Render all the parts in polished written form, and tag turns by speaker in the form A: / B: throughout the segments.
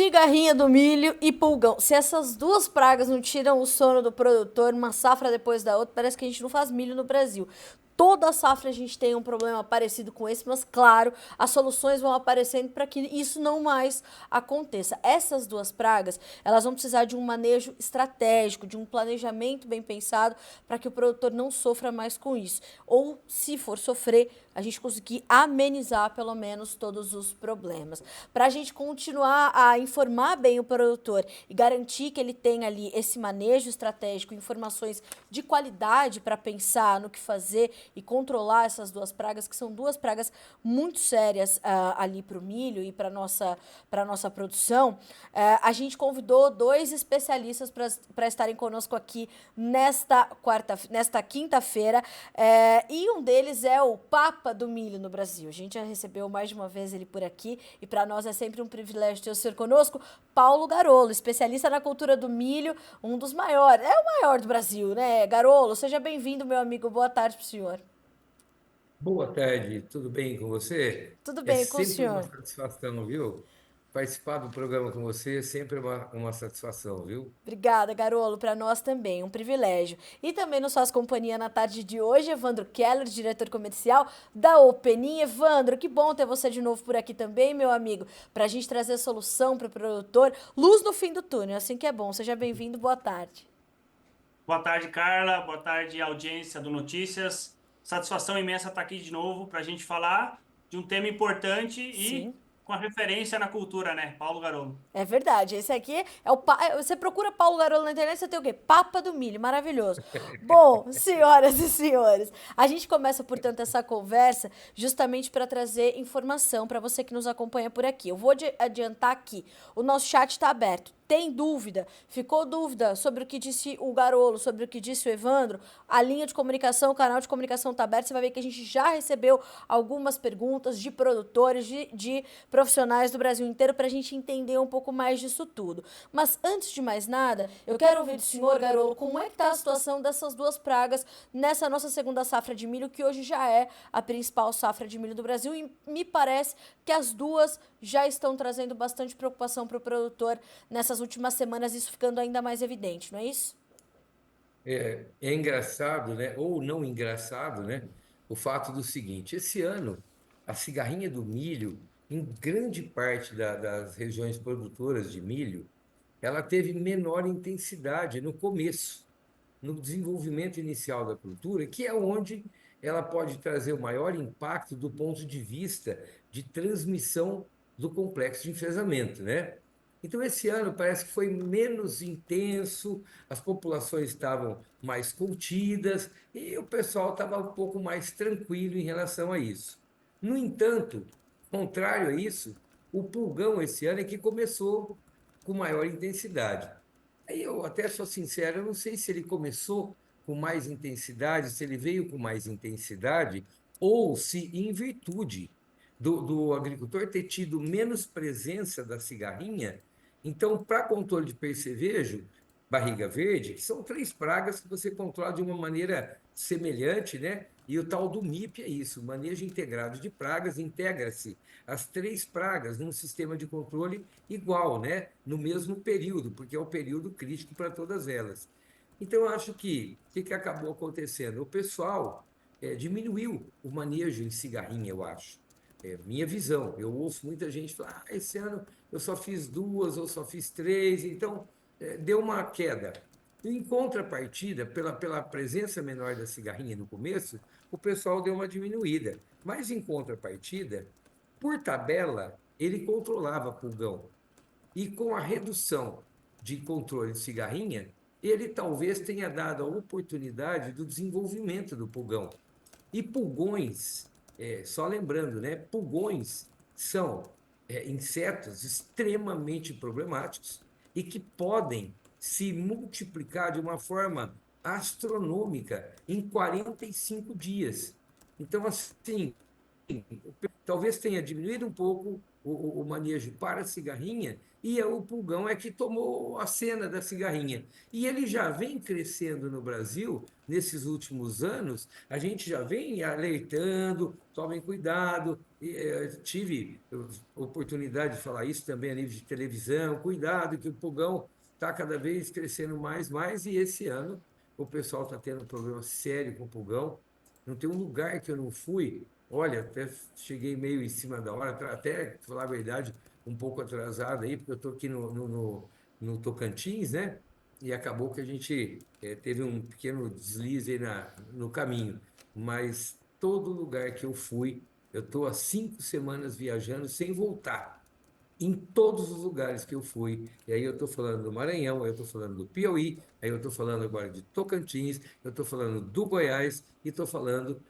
A: Cigarrinha do milho e pulgão. Se essas duas pragas não tiram o sono do produtor, uma safra depois da outra, parece que a gente não faz milho no Brasil. Toda safra a gente tem um problema parecido com esse, mas claro, as soluções vão aparecendo para que isso não mais aconteça. Essas duas pragas, elas vão precisar de um manejo estratégico, de um planejamento bem pensado para que o produtor não sofra mais com isso. Ou, se for sofrer, a gente conseguir amenizar pelo menos todos os problemas. Para a gente continuar a informar bem o produtor e garantir que ele tenha ali esse manejo estratégico, informações de qualidade para pensar no que fazer e controlar essas duas pragas, que são duas pragas muito sérias ali para o milho e para nossa produção, a gente convidou dois especialistas para estarem conosco aqui nesta quinta-feira, e um deles é o Papa do Milho no Brasil. A gente já recebeu mais de uma vez ele por aqui e para nós é sempre um privilégio ter o senhor conosco. Paulo Garolo, especialista na cultura do milho, um dos maiores, é o maior do Brasil, né? Garolo, seja bem-vindo, meu amigo. Boa tarde para o senhor.
B: Boa tarde, tudo bem com você?
A: Tudo
B: É
A: bem com o
B: sempre uma
A: senhor?
B: satisfação, viu? Participar do programa com você é sempre uma satisfação, viu?
A: Obrigada, Garolo. Para nós também, um privilégio. E também nos faz companhia na tarde de hoje, Evandro Keller, diretor comercial da Openin. Evandro, que bom ter você de novo por aqui também, meu amigo, para a gente trazer solução para o produtor. Luz no fim do túnel, assim que é bom. Seja bem-vindo, boa tarde.
C: Boa tarde, Carla. Boa tarde, audiência do Notícias. Satisfação imensa estar aqui de novo para a gente falar de um tema importante
A: Sim.
C: e com a referência na cultura, né? Paulo Garolo.
A: É verdade, esse aqui é Você procura Paulo Garolo na internet, você tem o quê? Papa do Milho, maravilhoso. Bom, senhoras e senhores, a gente começa, portanto, essa conversa justamente para trazer informação para você que nos acompanha por aqui. Eu vou adiantar aqui, o nosso chat está aberto. Tem dúvida? Ficou dúvida sobre o que disse o Garolo, sobre o que disse o Evandro? A linha de comunicação, o canal de comunicação está aberto. Você vai ver que a gente já recebeu algumas perguntas de produtores, de profissionais do Brasil inteiro, para a gente entender um pouco mais disso tudo. Mas antes de mais nada, eu quero ouvir do senhor, Garolo, como é que está a situação dessas duas pragas nessa nossa segunda safra de milho, que hoje já é a principal safra de milho do Brasil, e me parece que as duas já estão trazendo bastante preocupação para o produtor nessas últimas semanas, isso ficando ainda mais evidente, não é isso?
B: É engraçado, né? Ou não engraçado, né? O fato do seguinte: esse ano, a cigarrinha do milho, em grande parte das regiões produtoras de milho, ela teve menor intensidade no começo, no desenvolvimento inicial da cultura, que é onde ela pode trazer o maior impacto do ponto de vista de transmissão do complexo de enfesamento, né? Então, esse ano parece que foi menos intenso, as populações estavam mais contidas e o pessoal estava um pouco mais tranquilo em relação a isso. No entanto, contrário a isso, o pulgão esse ano é que começou com maior intensidade. Aí eu até sou sincero, eu não sei se ele começou com mais intensidade, se ele veio com mais intensidade, ou se em virtude do agricultor ter tido menos presença da cigarrinha. Então, para controle de percevejo, barriga verde, são três pragas que você controla de uma maneira semelhante, né? E o tal do MIP é isso, manejo integrado de pragas, integra-se as três pragas num sistema de controle igual, né? No mesmo período, porque é o período crítico para todas elas. Então, eu acho que o que acabou acontecendo? O pessoal diminuiu o manejo em cigarrinha, eu acho. É minha visão. Eu ouço muita gente falar: esse ano eu só fiz duas ou só fiz três, então deu uma queda. Em contrapartida, pela presença menor da cigarrinha no começo, o pessoal deu uma diminuída. Mas, em contrapartida, por tabela, ele controlava pulgão. E com a redução de controle de cigarrinha, ele talvez tenha dado a oportunidade do desenvolvimento do pulgão. E pulgões, só lembrando, né? Pulgões são insetos extremamente problemáticos e que podem se multiplicar de uma forma astronômica em 45 dias. Então, assim, talvez tenha diminuído um pouco o manejo para a cigarrinha, e o pulgão é que tomou a cena da cigarrinha. E ele já vem crescendo no Brasil, nesses últimos anos, a gente já vem alertando, tomem cuidado. Tive oportunidade de falar isso também a nível de televisão, cuidado que o pulgão está cada vez crescendo mais, e esse ano o pessoal está tendo um problema sério com o pulgão. Não tem um lugar que eu não fui. Olha, até cheguei meio em cima da hora, até, pra falar a verdade, um pouco atrasado aí, porque eu estou aqui no Tocantins, né? E acabou que a gente teve um pequeno deslize aí no caminho. Mas todo lugar que eu fui, eu estou há 5 semanas viajando sem voltar em todos os lugares que eu fui. E aí eu estou falando do Maranhão, eu estou falando do Piauí, aí eu estou falando agora de Tocantins, eu estou falando do Goiás e estou falando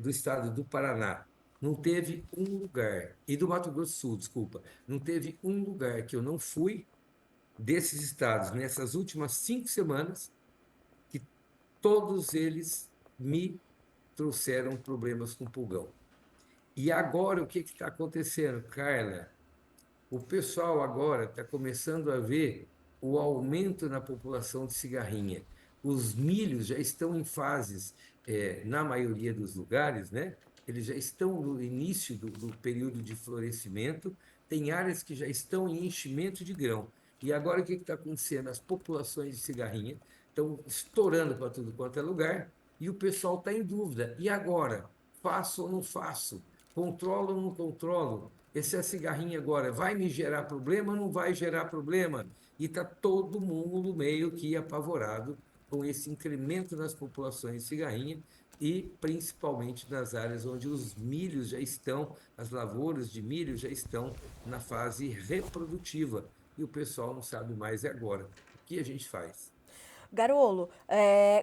B: do estado do Paraná. Não teve um lugar, e do Mato Grosso do Sul, desculpa, não teve um lugar que eu não fui desses estados nessas últimas 5 semanas que todos eles me trouxeram problemas com pulgão. E agora o que está acontecendo, Carla? O pessoal agora está começando a ver o aumento na população de cigarrinha. Os milhos já estão em fases, na maioria dos lugares, né? Eles já estão no início do período de florescimento, tem áreas que já estão em enchimento de grão. E agora o que está acontecendo? As populações de cigarrinha estão estourando para tudo quanto é lugar e o pessoal está em dúvida. E agora? Faço ou não faço? Controlo ou não controlo? Essa cigarrinha agora vai me gerar problema ou não vai gerar problema? E está todo mundo meio que apavorado com esse incremento nas populações de cigarrinha e principalmente nas áreas onde os milhos já estão, as lavouras de milho já estão na fase reprodutiva. E o pessoal não sabe mais agora. O que a gente faz?
A: Garolo,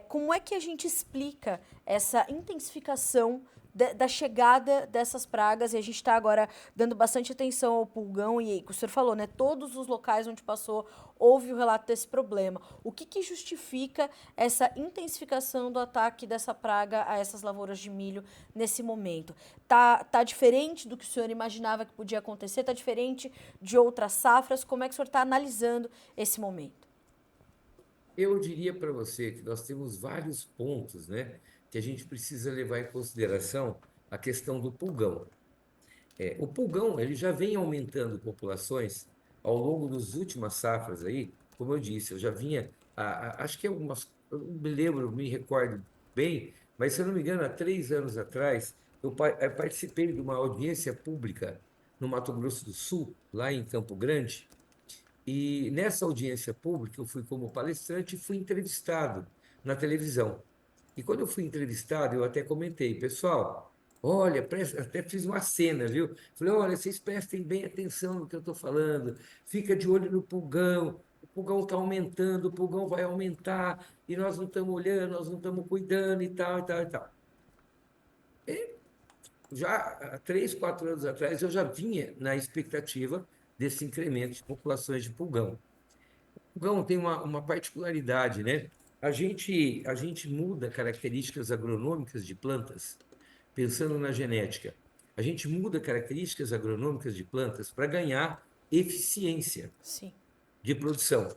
A: como é que a gente explica essa intensificação da chegada dessas pragas? E a gente está agora dando bastante atenção ao pulgão, e o senhor falou, né? Todos os locais onde passou houve o relato desse problema. O que justifica essa intensificação do ataque dessa praga a essas lavouras de milho nesse momento? Tá diferente do que o senhor imaginava que podia acontecer? Tá diferente de outras safras? Como é que o senhor está analisando esse momento?
B: Eu diria para você que nós temos vários pontos, né, que a gente precisa levar em consideração a questão do pulgão. O pulgão ele já vem aumentando populações ao longo das últimas safras aí, como eu disse, eu já vinha, acho que eu não me lembro, me recordo bem, mas se eu não me engano, há 3 anos atrás, eu participei de uma audiência pública no Mato Grosso do Sul, lá em Campo Grande, e nessa audiência pública eu fui como palestrante e fui entrevistado na televisão. E quando eu fui entrevistado, eu até comentei, pessoal, olha, até fiz uma cena, viu? Falei, olha, vocês prestem bem atenção no que eu estou falando, fica de olho no pulgão, o pulgão está aumentando, o pulgão vai aumentar, e nós não estamos olhando, nós não estamos cuidando e tal, e tal, e tal. Já há 3, 4 anos atrás, eu já vinha na expectativa desse incremento de populações de pulgão. O pulgão tem uma particularidade, né? A gente muda características agronômicas de plantas pensando na genética. A gente muda características agronômicas de plantas para ganhar eficiência
A: Sim.
B: de produção.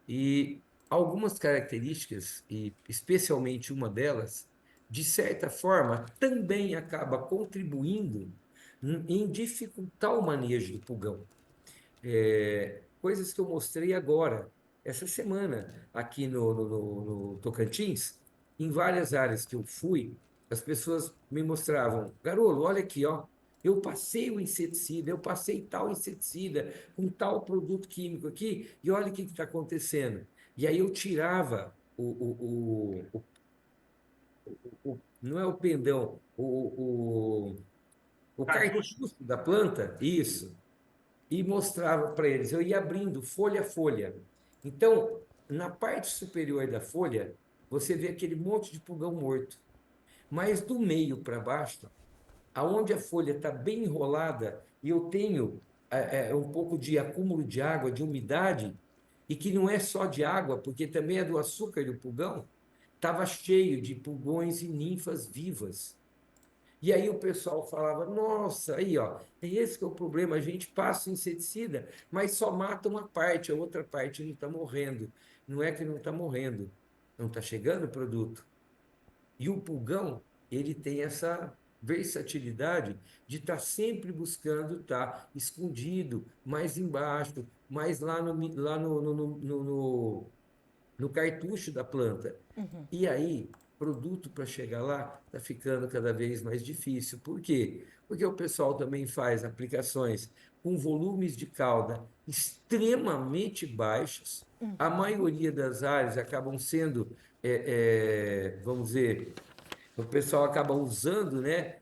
B: E algumas características, e especialmente uma delas, de certa forma, também acaba contribuindo em dificultar o manejo do pulgão. Coisas que eu mostrei agora, essa semana, aqui no Tocantins, em várias áreas que eu fui, as pessoas me mostravam, Garolo, olha aqui, ó, eu passei o inseticida, eu passei tal inseticida com tal produto químico aqui, e olha o que está acontecendo. E aí eu tirava não é o pendão, o
C: Cartucho.
B: cartucho da planta, isso, e mostrava para eles. Eu ia abrindo folha a folha. Então, na parte superior da folha, você vê aquele monte de pulgão morto. Mas do meio para baixo, aonde a folha está bem enrolada e eu tenho um pouco de acúmulo de água, de umidade, e que não é só de água, porque também é do açúcar do pulgão, estava cheio de pulgões e ninfas vivas. E aí o pessoal falava, nossa, aí ó, é esse que é o problema, a gente passa o inseticida, mas só mata uma parte, a outra parte não está morrendo. Não é que não está morrendo, não está chegando o produto. E o pulgão, ele tem essa versatilidade de estar sempre buscando estar escondido, mais embaixo, mais lá no cartucho da planta. E aí, produto para chegar lá está ficando cada vez mais difícil. Por quê? Porque o pessoal também faz aplicações com volumes de cauda extremamente baixos. A maioria das áreas acabam sendo, vamos dizer, o pessoal acaba usando, né,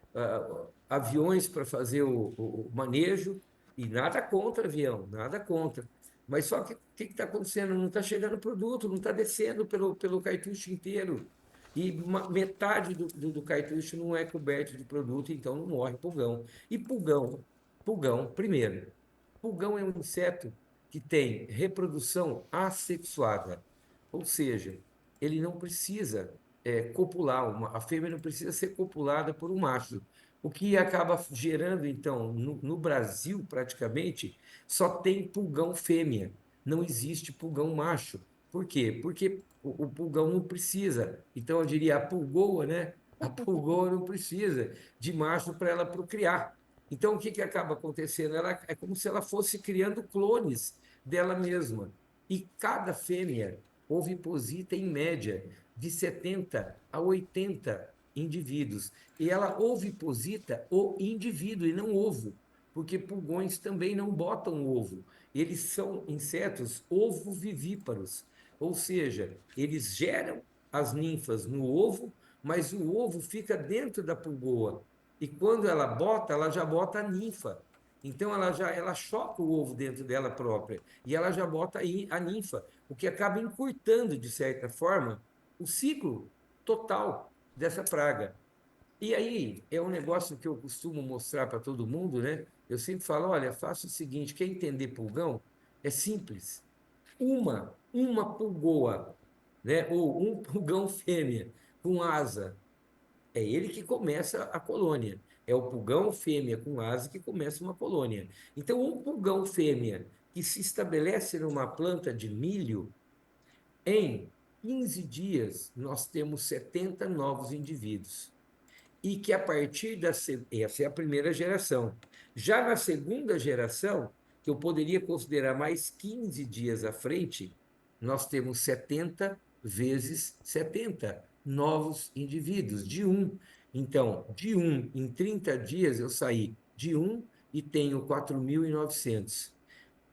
B: aviões para fazer o manejo, e nada contra avião, nada contra. Mas só que o que está acontecendo? Não está chegando produto, não está descendo pelo cartucho inteiro. E metade do cartucho não é coberto de produto, então não morre pulgão. E pulgão, primeiro, pulgão é um inseto que tem reprodução assexuada, ou seja, ele não precisa copular, a fêmea não precisa ser copulada por um macho. O que acaba gerando, então, no Brasil, praticamente, só tem pulgão fêmea, não existe pulgão macho. Por quê? Porque o pulgão não precisa. Então, eu diria, a pulgoa, né? A pulgoa não precisa de macho para ela procriar. Então, o que que acaba acontecendo? Ela é como se ela fosse criando clones dela mesma. E cada fêmea oviposita, em média, de 70 a 80 indivíduos. E ela oviposita o indivíduo e não ovo, porque pulgões também não botam ovo. Eles são insetos ovovivíparos, ou seja, eles geram as ninfas no ovo, mas o ovo fica dentro da pulgoa. E quando ela bota, ela já bota a ninfa. Então ela choca o ovo dentro dela própria e ela já bota aí a ninfa, o que acaba encurtando, de certa forma, o ciclo total dessa praga. E aí é um negócio que eu costumo mostrar para todo mundo, né? Eu sempre falo, olha, faça o seguinte, quer entender pulgão? É simples. Uma pulgoa, né? Ou um pulgão fêmea com asa, é ele que começa a colônia. É o pulgão fêmea com asa que começa uma colônia. Então, um pulgão fêmea que se estabelece numa planta de milho, em 15 dias nós temos 70 novos indivíduos. E que a partir essa é a primeira geração. Já na segunda geração, que eu poderia considerar mais 15 dias à frente, nós temos 70 vezes 70 novos indivíduos, de um. Então, de um, em 30 dias eu saí de um e tenho 4.900.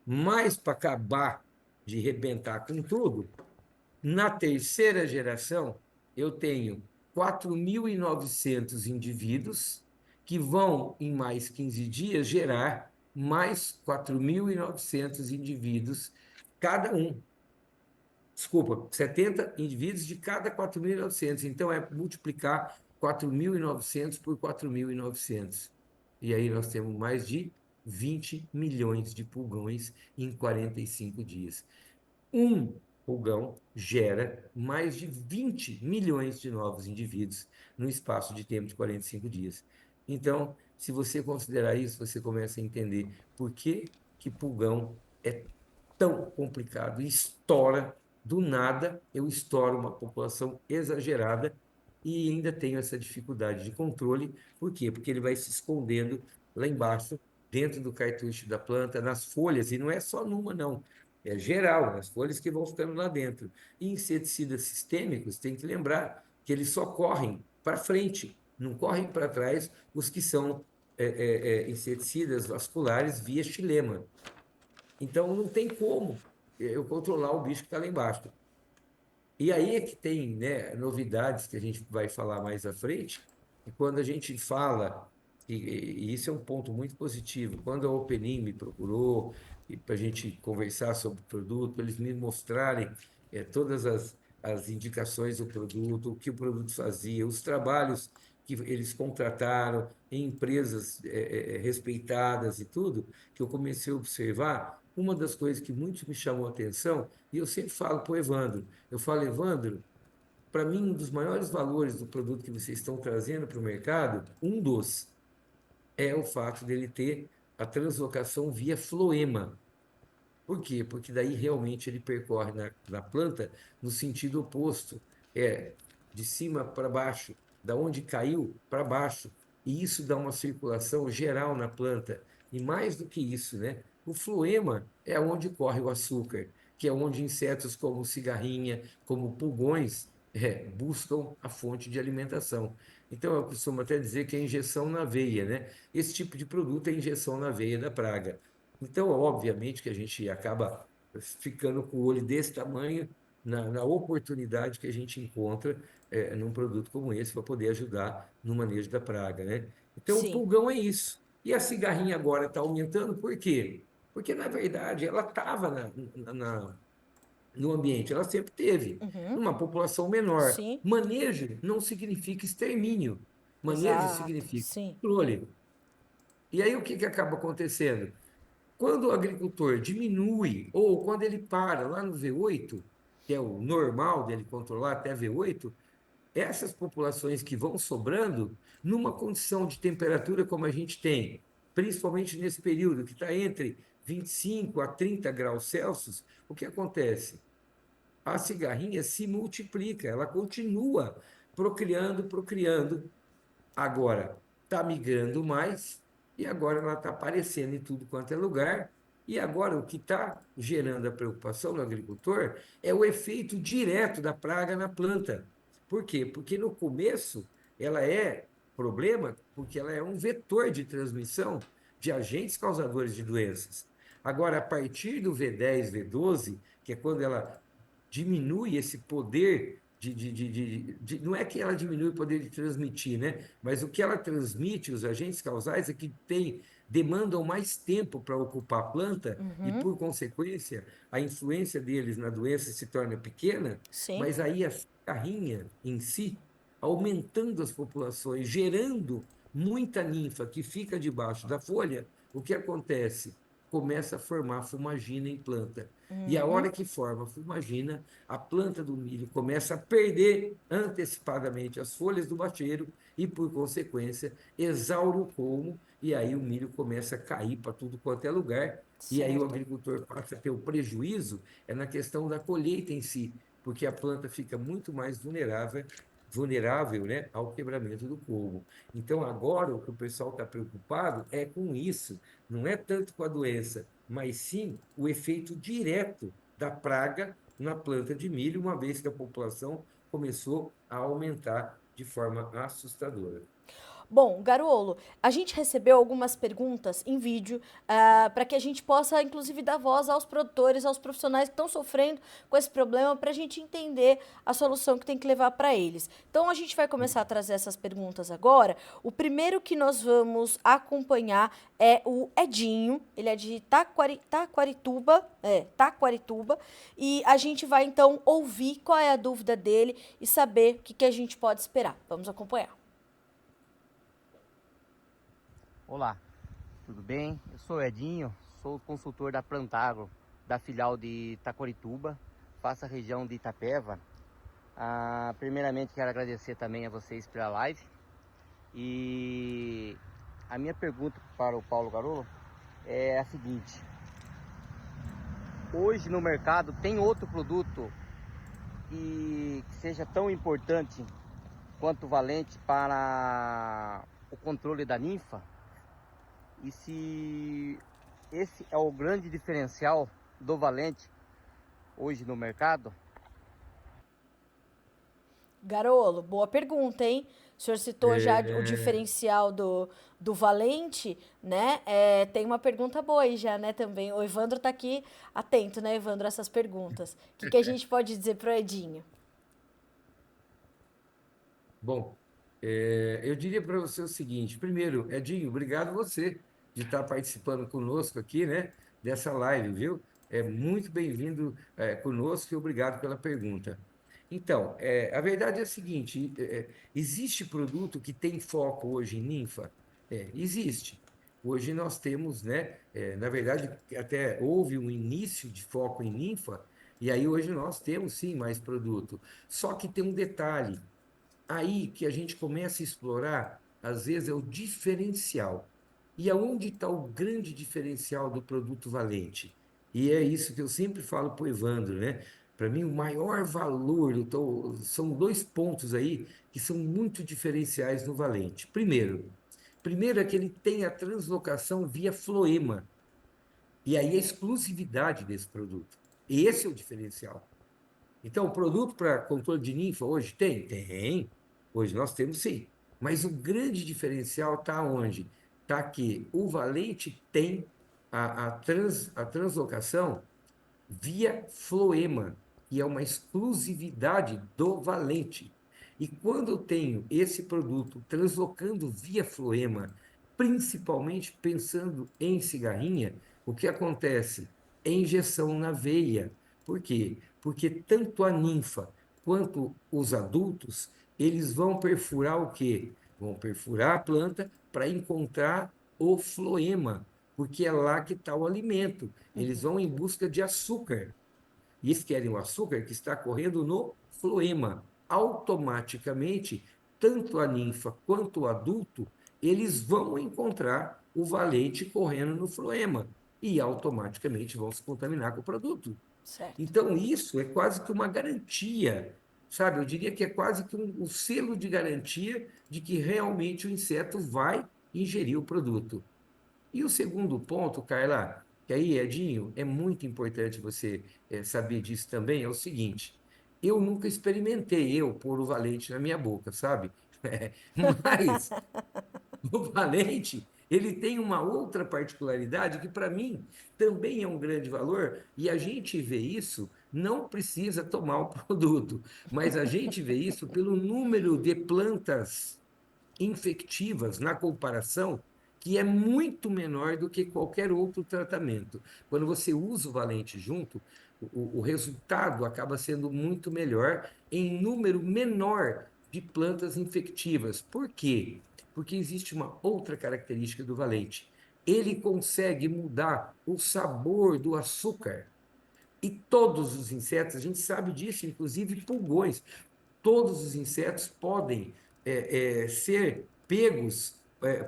B: Mas para acabar de rebentar com tudo, na terceira geração, eu tenho 4.900 indivíduos que vão, em mais 15 dias, gerar mais 4.900 indivíduos, cada um. Desculpa, 70 indivíduos de cada 4.900. Então, é multiplicar 4.900 por 4.900. E aí nós temos mais de 20 milhões de pulgões em 45 dias. Um pulgão gera mais de 20 milhões de novos indivíduos no espaço de tempo de 45 dias. Então, se você considerar isso, você começa a entender por que que pulgão é tão complicado e estoura do nada, eu estouro uma população exagerada e ainda tenho essa dificuldade de controle. Por quê? Porque ele vai se escondendo lá embaixo, dentro do cartucho da planta, nas folhas, e não é só numa, não. É geral, as folhas que vão ficando lá dentro. E inseticidas sistêmicos, tem que lembrar que eles só correm para frente, não correm para trás os que são inseticidas vasculares via xilema. Então, não tem como eu controlar o bicho que está lá embaixo. E aí é que tem, né, novidades que a gente vai falar mais à frente, e quando a gente fala, e isso é um ponto muito positivo, quando a Opening me procurou para a gente conversar sobre o produto, eles me mostrarem todas as indicações do produto, o que o produto fazia, os trabalhos que eles contrataram em empresas respeitadas e tudo, que eu comecei a observar, uma das coisas que muito me chamou a atenção, e eu sempre falo para o Evandro, eu falo, Evandro, para mim, um dos maiores valores do produto que vocês estão trazendo para o mercado, é o fato dele ter a translocação via floema. Por quê? Porque daí realmente ele percorre na planta no sentido oposto, é de cima para baixo, da onde caiu para baixo, e isso dá uma circulação geral na planta. E mais do que isso, né? O floema é onde corre o açúcar, que é onde insetos como cigarrinha, como pulgões, buscam a fonte de alimentação. Então, eu costumo até dizer que é injeção na veia, né? Esse tipo de produto é injeção na veia da praga. Então, obviamente que a gente acaba ficando com o olho desse tamanho na oportunidade que a gente encontra num produto como esse para poder ajudar no manejo da praga, né? Então, o
A: Sim.
B: pulgão é isso. E a cigarrinha agora está aumentando, por quê? Porque, na verdade, ela estava no ambiente, ela sempre teve,
A: Uhum.
B: numa população menor.
A: Sim.
B: Manejo não significa extermínio. Manejo
A: Exato.
B: significa
A: Sim.
B: controle. E aí, o que que acaba acontecendo? Quando o agricultor diminui, ou quando ele para lá no V8, que é o normal dele controlar até V8, essas populações que vão sobrando, numa condição de temperatura como a gente tem, principalmente nesse período que está entre 25 a 30 graus Celsius, o que acontece? A cigarrinha se multiplica, ela continua procriando, procriando. Agora está migrando mais e agora ela está aparecendo em tudo quanto é lugar. E agora o que está gerando a preocupação no agricultor é o efeito direto da praga na planta. Por quê? Porque no começo ela é problema porque ela é um vetor de transmissão de agentes causadores de doenças. Agora, a partir do V10, V12, que é quando ela diminui esse poder não é que ela diminui o poder de transmitir, né? Mas o que ela transmite, os agentes causais, é que demandam mais tempo para ocupar a planta e,
A: Uhum.
B: por consequência, a influência deles na doença se torna pequena,
A: Sim.
B: mas aí a carrinha em si, aumentando as populações, gerando muita ninfa que fica debaixo da folha, o que acontece? Começa a formar fumagina em planta. E a
A: Uhum.
B: hora que forma fumagina, a planta do milho começa a perder antecipadamente as folhas do bacheiro e, por consequência, exaure o colmo, e aí o milho começa a cair para tudo quanto é lugar, e aí o
A: Certo.
B: agricultor passa a ter o prejuízo na questão da colheita em si, porque a planta fica muito mais vulnerável, né, ao quebramento do colmo. Então, agora o que o pessoal está preocupado é com isso, não é tanto com a doença, mas sim o efeito direto da praga na planta de milho, uma vez que a população começou a aumentar de forma assustadora.
A: Bom, Garolo, a gente recebeu algumas perguntas em vídeo para que a gente possa, inclusive, dar voz aos produtores, aos profissionais que estão sofrendo com esse problema, para a gente entender a solução que tem que levar para eles. Então, a gente vai começar a trazer essas perguntas agora. O primeiro que nós vamos acompanhar é o Edinho, ele é de Taquarituba, e a gente vai, então, ouvir qual é a dúvida dele e saber o que a gente pode esperar. Vamos acompanhar.
D: Olá, tudo bem? Eu sou o Edinho, sou consultor da Plantagro, da filial de Taquarituba, faço a região de Itapeva. Primeiramente quero agradecer também a vocês pela live. E a minha pergunta para o Paulo Garolo é a seguinte: hoje no mercado tem outro produto que seja tão importante quanto o Valente para o controle da ninfa? E se esse é o grande diferencial do Valente hoje no mercado?
A: Garolo, boa pergunta, hein? O senhor citou já o
B: É,
A: diferencial do Valente, né? Tem uma pergunta boa aí já, né, também. O Evandro tá aqui atento, né, Evandro, a essas perguntas. O que a gente pode dizer pro Edinho?
B: bom, eu diria para você o seguinte: primeiro, Edinho, obrigado você de estar participando conosco aqui, né, dessa live, viu? É muito bem-vindo conosco e obrigado pela pergunta. Então, a verdade é a seguinte: existe produto que tem foco hoje em ninfa? Existe. Hoje nós temos, né, na verdade, até houve um início de foco em ninfa E aí hoje nós temos sim mais produto. Só que tem um detalhe, aí que a gente começa a explorar, às vezes, é o diferencial. E aonde está o grande diferencial do produto valente? E é isso que eu sempre falo para o Evandro, né? Para mim, o maior valor, são dois pontos aí que são muito diferenciais no valente. Primeiro é que ele tem a translocação via floema, e aí a exclusividade desse produto. Esse é o diferencial. Então, o produto para controle de ninfa hoje tem? Tem. Hoje nós temos sim. Mas o grande diferencial está onde? Está que o valente tem a translocação via floema, que é uma exclusividade do valente. E quando eu tenho esse produto translocando via floema, principalmente pensando em cigarrinha, o que acontece? É injeção na veia. Por quê? Porque tanto a ninfa quanto os adultos, eles vão perfurar o quê? Vão perfurar a planta para encontrar o floema, porque é lá que está o alimento. Eles vão em busca de açúcar. E eles querem o açúcar que está correndo no floema. Automaticamente, tanto a ninfa quanto o adulto, eles vão encontrar o valente correndo no floema e automaticamente vão se contaminar com o produto.
A: Certo.
B: Então, isso é quase que uma garantia, sabe? Eu diria que é quase que um selo de garantia de que realmente o inseto vai ingerir o produto. E o segundo ponto, Carla, que aí, Edinho, é muito importante você saber disso também, é o seguinte: eu nunca experimentei pôr o valente na minha boca, sabe? Mas o valente, ele tem uma outra particularidade que, para mim, também é um grande valor, e a gente vê isso, não precisa tomar o produto, mas a gente vê isso pelo número de plantas infectivas na comparação, que é muito menor do que qualquer outro tratamento. Quando você usa o valente junto, o resultado acaba sendo muito melhor em número menor de plantas infectivas. Por quê? Porque existe uma outra característica do valente. Ele consegue mudar o sabor do açúcar. E todos os insetos, a gente sabe disso, inclusive pulgões, todos os insetos podem ser pegos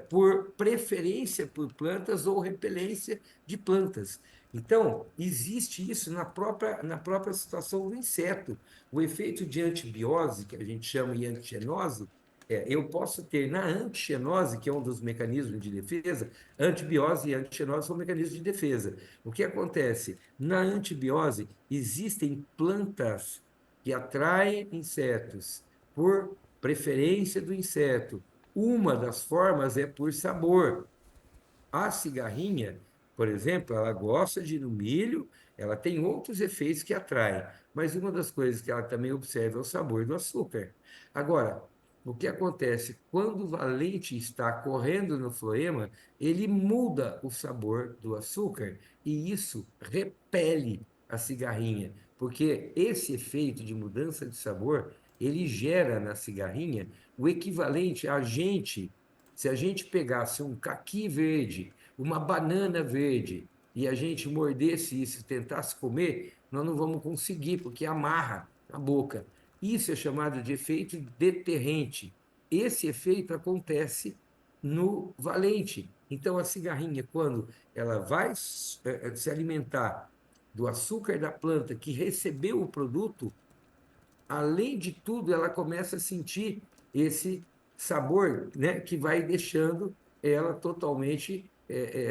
B: por preferência por plantas ou repelência de plantas. Então, existe isso na própria situação do inseto. O efeito de antibiose, que a gente chama de antigenose, eu posso ter na antigenose, que é um dos mecanismos de defesa, antibiose e antigenose são mecanismos de defesa. O que acontece? Na antibiose, existem plantas que atraem insetos por preferência do inseto. Uma das formas é por sabor. A cigarrinha, por exemplo, ela gosta de ir no milho, ela tem outros efeitos que atraem, mas uma das coisas que ela também observa é o sabor do açúcar. Agora, o que acontece? Quando o valente está correndo no floema, ele muda o sabor do açúcar e isso repele a cigarrinha, porque esse efeito de mudança de sabor, ele gera na cigarrinha o equivalente a gente se a gente pegasse um caqui verde, uma banana verde, e a gente mordesse isso e tentasse comer, nós não vamos conseguir, porque amarra a boca. Isso é chamado de efeito deterrente. Esse efeito acontece no valente. Então, a cigarrinha, quando ela vai se alimentar do açúcar da planta que recebeu o produto, além de tudo, ela começa a sentir esse sabor, né, que vai deixando ela totalmente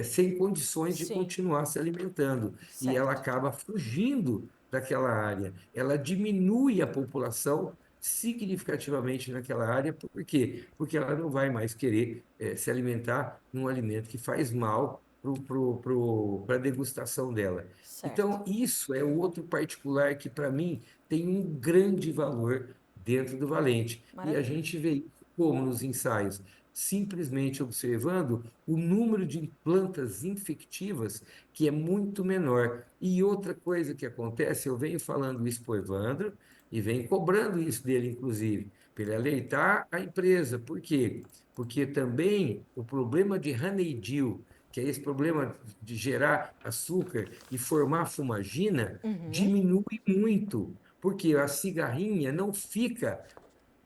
B: sem condições de
A: Sim,
B: continuar se alimentando. E ela
A: certo.
B: acaba fugindo daquela área. Ela diminui a população significativamente naquela área. Por quê? Porque ela não vai mais querer se alimentar num alimento que faz mal para a degustação dela.
A: Certo.
B: Então, isso é o outro particular que, para mim, tem um grande valor dentro do valente. E a
A: Maravilha.
B: gente vê isso como nos ensaios, simplesmente observando o número de plantas infectivas, que é muito menor. E outra coisa que acontece, eu venho falando isso para o Evandro, e venho cobrando isso dele, inclusive, para ele alertar a empresa. Por quê? Porque também o problema de honeydew, que é esse problema de gerar açúcar e formar fumagina,
A: Uhum.
B: diminui muito, porque a cigarrinha não fica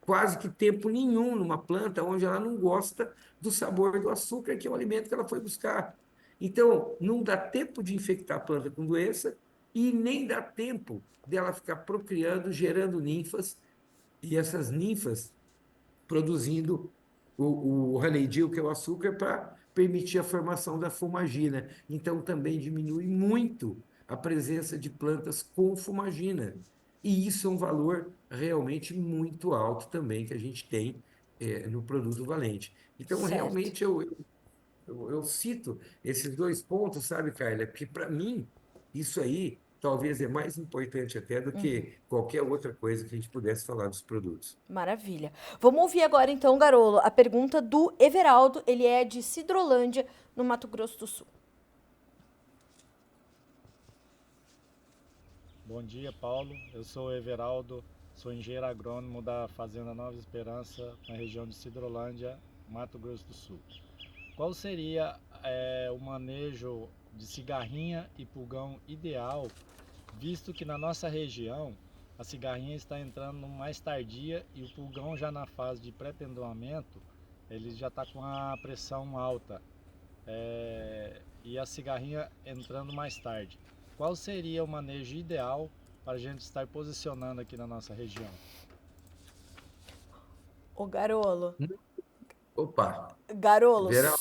B: quase que tempo nenhum numa planta onde ela não gosta do sabor do açúcar, que é o alimento que ela foi buscar. Então, não dá tempo de infectar a planta com doença e nem dá tempo dela ficar procriando, gerando ninfas, e essas ninfas produzindo o honeydew, que é o açúcar, para permitir a formação da fumagina. Então, também diminui muito a presença de plantas com fumagina. E isso é um valor realmente muito alto também que a gente tem no produto Valente. Então,
A: Certo.
B: realmente, eu cito esses dois pontos, sabe, Carla? Porque, para mim, isso aí talvez é mais importante até do que qualquer outra coisa que a gente pudesse falar dos produtos.
A: Maravilha. Vamos ouvir agora, então, Garolo, a pergunta do Everaldo. Ele é de Sidrolândia, no Mato Grosso do Sul.
E: Bom dia, Paulo. Eu sou o Everaldo, sou engenheiro agrônomo da Fazenda Nova Esperança, na região de Sidrolândia, Mato Grosso do Sul. Qual seria o manejo de cigarrinha e pulgão ideal, visto que na nossa região a cigarrinha está entrando mais tardia e o pulgão já na fase de pré-pendoamento, ele já está com a pressão alta, e a cigarrinha entrando mais tarde. Qual seria o manejo ideal para a gente estar posicionando aqui na nossa região?
A: Ô, Garolo.
B: Opa,
A: Garolo,
B: Verão,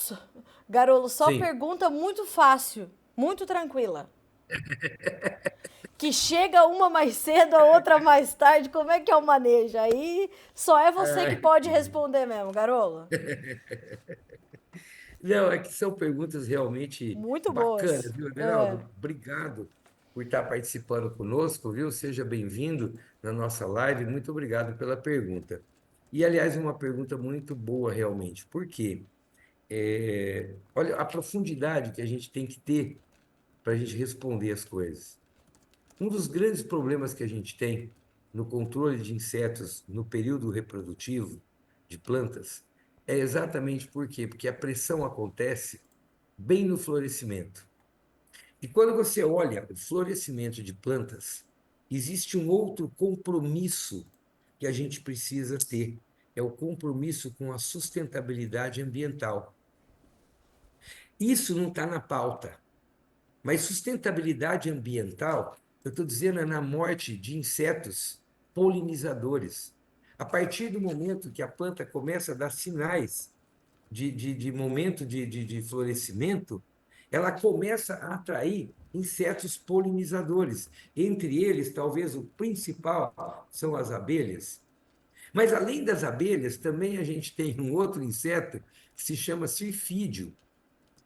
A: Garolo, só
B: sim.
A: pergunta muito fácil, muito tranquila. Que chega uma mais cedo, a outra mais tarde, como é que é o manejo? Aí só é você que
B: Ai,
A: pode responder mesmo, Garolo.
B: não, é que são perguntas realmente
A: Muito
B: bacanas,
A: boas.
B: viu,
A: É.
B: Everaldo? Obrigado por estar participando conosco, viu? Seja bem-vindo na nossa live. Muito obrigado pela pergunta. E, aliás, uma pergunta muito boa, realmente. Por quê? Olha a profundidade que a gente tem que ter para a gente responder as coisas. Um dos grandes problemas que a gente tem no controle de insetos no período reprodutivo de plantas é exatamente por quê? Porque a pressão acontece bem no florescimento. E quando você olha o florescimento de plantas, existe um outro compromisso que a gente precisa ter. É o compromisso com a sustentabilidade ambiental. Isso não está na pauta, mas sustentabilidade ambiental, eu estou dizendo, é na morte de insetos polinizadores. A partir do momento que a planta começa a dar sinais de momento de florescimento, ela começa a atrair insetos polinizadores. Entre eles, talvez o principal são as abelhas. Mas além das abelhas, também a gente tem um outro inseto que se chama sirfídeo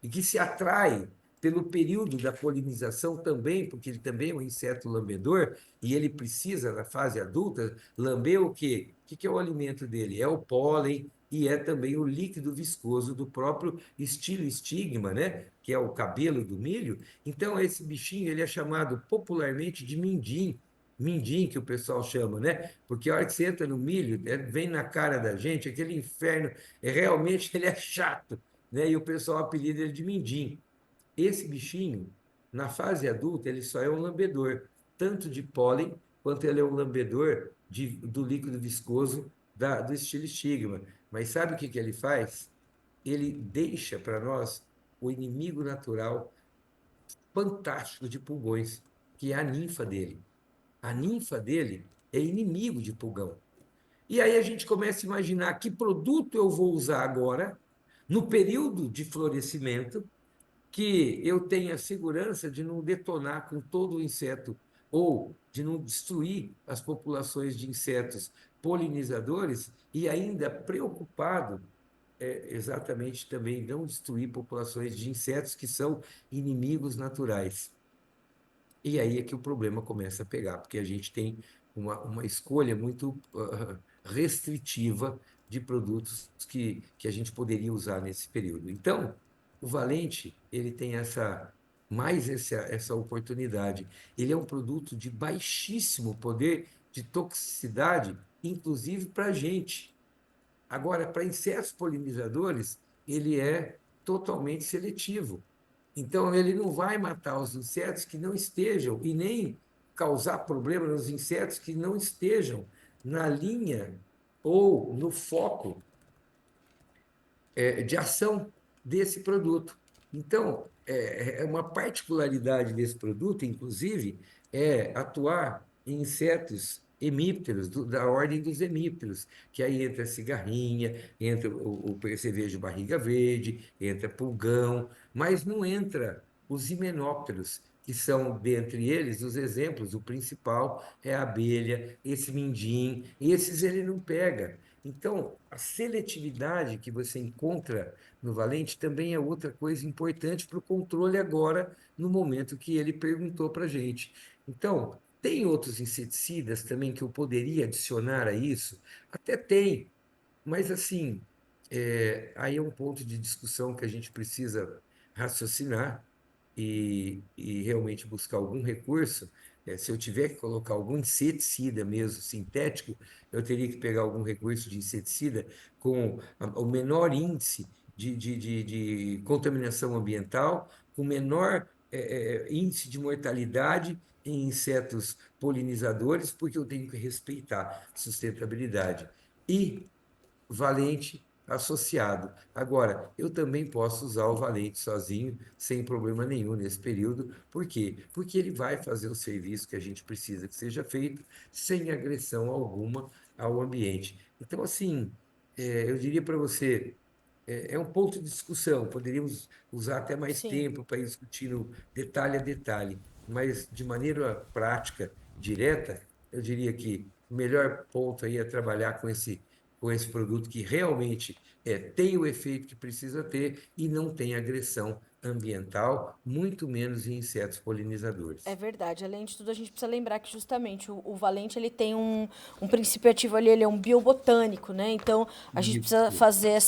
B: e que se atrai pelo período da polinização também, porque ele também é um inseto lambedor e ele precisa, na fase adulta, lamber o quê? O que é o alimento dele? É o pólen e é também o líquido viscoso do próprio estigma, né? Que é o cabelo do milho. Então, esse bichinho ele é chamado popularmente de mindim. Mindim, que o pessoal chama, né? Porque a hora que você entra no milho, vem na cara da gente, aquele inferno, realmente ele é chato, né? E o pessoal apelida ele de mindim. Esse bichinho, na fase adulta, ele só é um lambedor, tanto de pólen, quanto ele é um lambedor do líquido viscoso do estigma. Mas sabe o que ele faz? Ele deixa para nós o inimigo natural fantástico de pulgões, que é a ninfa dele. A ninfa dele é inimigo de pulgão. E aí a gente começa a imaginar que produto eu vou usar agora, no período de florescimento, que eu tenha segurança de não detonar com todo o inseto ou de não destruir as populações de insetos polinizadores e ainda preocupado exatamente também não destruir populações de insetos que são inimigos naturais. E aí é que o problema começa a pegar, porque a gente tem uma escolha muito restritiva de produtos que a gente poderia usar nesse período. Então, o Valente, ele tem essa oportunidade. Ele é um produto de baixíssimo poder de toxicidade, inclusive para a gente. Agora, para insetos polinizadores, ele é totalmente seletivo. Então, ele não vai matar os insetos que não estejam e nem causar problema nos insetos que não estejam na linha ou no foco de ação desse produto. Então, uma particularidade desse produto, inclusive, é atuar em insetos hemípteros, da ordem dos hemípteros, que aí entra a cigarrinha, entra o percevejo barriga verde, entra pulgão, mas não entra os himenópteros, que são, dentre eles, os exemplos. O principal é a abelha, esse mindim, esses ele não pega. Então, a seletividade que você encontra no Valente também é outra coisa importante para o controle agora, no momento que ele perguntou para a gente. Então, tem outros inseticidas também que eu poderia adicionar a isso? Até tem, mas assim, aí é um ponto de discussão que a gente precisa raciocinar e realmente buscar algum recurso. Se eu tiver que colocar algum inseticida mesmo sintético, eu teria que pegar algum recurso de inseticida com o menor índice de contaminação ambiental, com menor índice de mortalidade em insetos polinizadores, porque eu tenho que respeitar sustentabilidade. E valente associado. Agora, eu também posso usar o valente sozinho, sem problema nenhum nesse período. Por quê? Porque ele vai fazer o serviço que a gente precisa que seja feito, sem agressão alguma ao ambiente. Então, assim, eu diria para você, é um ponto de discussão, poderíamos usar até mais
A: Sim.
B: tempo para ir discutindo detalhe a detalhe, mas de maneira prática, direta, eu diria que o melhor ponto aí é trabalhar com esse produto que realmente tem o efeito que precisa ter e não tem agressão ambiental, muito menos em insetos
A: É
B: polinizadores.
A: verdade. Além de tudo, a gente precisa lembrar que justamente o valente ele tem um princípio ativo ali, ele é um biobotânico, né? Então a gente precisa
B: Isso.
A: fazer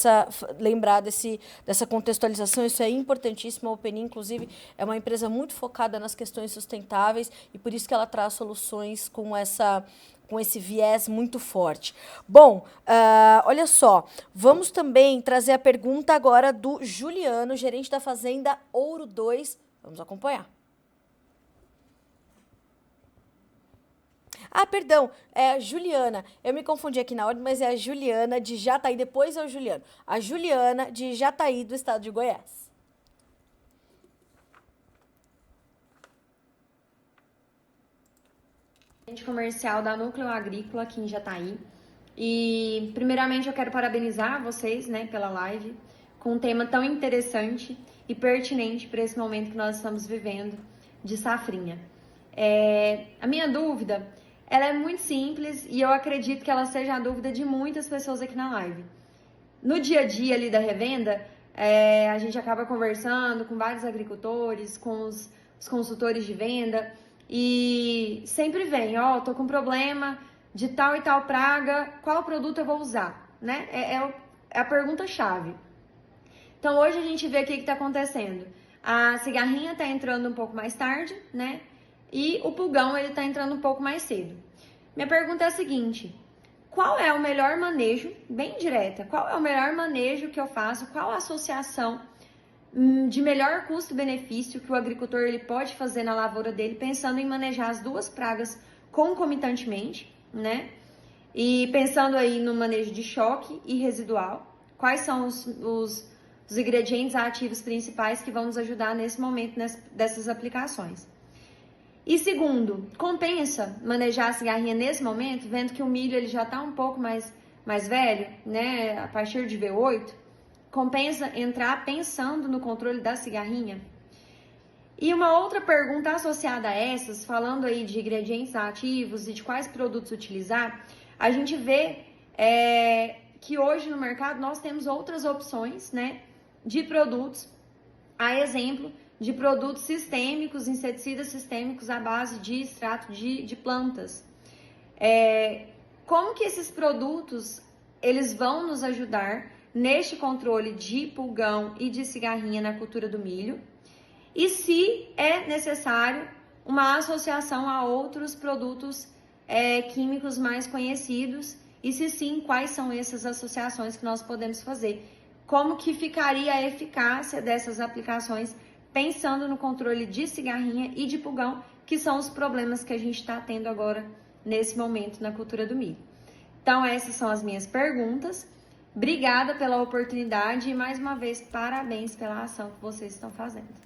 A: lembrar dessa contextualização. Isso é importantíssimo. A Openi, inclusive, é uma empresa muito focada nas questões sustentáveis e por isso que ela traz soluções com esse viés muito forte. Bom, olha só, vamos também trazer a pergunta agora do Juliano, gerente da Fazenda Ouro 2. Vamos acompanhar. Ah, perdão, é a Juliana. Eu me confundi aqui na ordem, mas é a Juliana de Jataí. Depois é o Juliano. A Juliana de Jataí, do estado de Goiás.
F: Gerente comercial da Núcleo Agrícola aqui em Jataí. E primeiramente eu quero parabenizar vocês, né, pela live, com um tema tão interessante e pertinente para esse momento que nós estamos vivendo de safrinha. A minha dúvida, ela é muito simples e eu acredito que ela seja a dúvida de muitas pessoas aqui na live. No dia a dia ali da revenda, a gente acaba conversando com vários agricultores, com os consultores de venda e sempre vem, tô com problema de tal e tal praga, qual produto eu vou usar, né? É a pergunta-chave. Então hoje a gente vê o que está acontecendo. A cigarrinha está entrando um pouco mais tarde, né? E o pulgão ele está entrando um pouco mais cedo. Minha pergunta é a seguinte: qual é o melhor manejo, bem direta, qual é o melhor manejo que eu faço, qual a associação de melhor custo-benefício que o agricultor ele pode fazer na lavoura dele, pensando em manejar as duas pragas concomitantemente, né? E pensando aí no manejo de choque e residual, quais são os ingredientes ativos principais que vão nos ajudar nesse momento dessas aplicações. E segundo, compensa manejar a cigarrinha nesse momento, vendo que o milho ele já está um pouco mais velho, né, a partir de V8, compensa entrar pensando no controle da cigarrinha? E uma outra pergunta associada a essas, falando aí de ingredientes ativos e de quais produtos utilizar, a gente vê que hoje no mercado nós temos outras opções, né, de produtos, a exemplo de produtos sistêmicos, inseticidas sistêmicos à base de extrato de plantas. Como que esses produtos eles vão nos ajudar neste controle de pulgão e de cigarrinha na cultura do milho? E se é necessário uma associação a outros produtos químicos mais conhecidos, e se sim, quais são essas associações que nós podemos fazer? Como que ficaria a eficácia dessas aplicações pensando no controle de cigarrinha e de pulgão, que são os problemas que a gente está tendo agora nesse momento na cultura do milho. Então, essas são as minhas perguntas. Obrigada pela oportunidade e, mais uma vez, parabéns pela ação que vocês estão fazendo.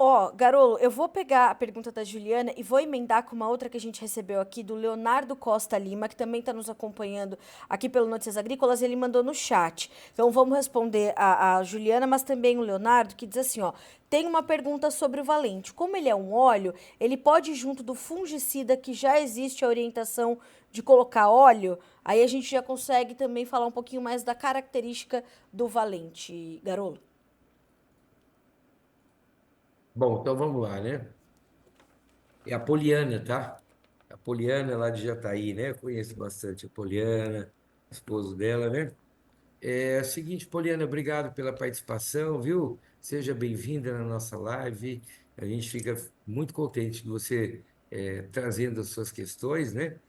A: Ó, Garolo, eu vou pegar a pergunta da Juliana e vou emendar com uma outra que a gente recebeu aqui do Leonardo Costa Lima, que também está nos acompanhando aqui pelo Notícias Agrícolas, ele mandou no chat. Então vamos responder a Juliana, mas também o Leonardo, que diz assim, ó, tem uma pergunta sobre o Valente. Como ele é um óleo, ele pode ir junto do fungicida que já existe a orientação de colocar óleo? Aí a gente já consegue também falar um pouquinho mais da característica do Valente, Garolo.
B: Bom, então vamos lá, né? É a Poliana, tá? A Poliana lá de Jataí, né? Eu conheço bastante a Poliana, esposo dela, né? É o seguinte, Poliana, obrigado pela participação, viu? Seja bem-vinda na nossa live. A gente fica muito contente de você trazendo as suas questões, né?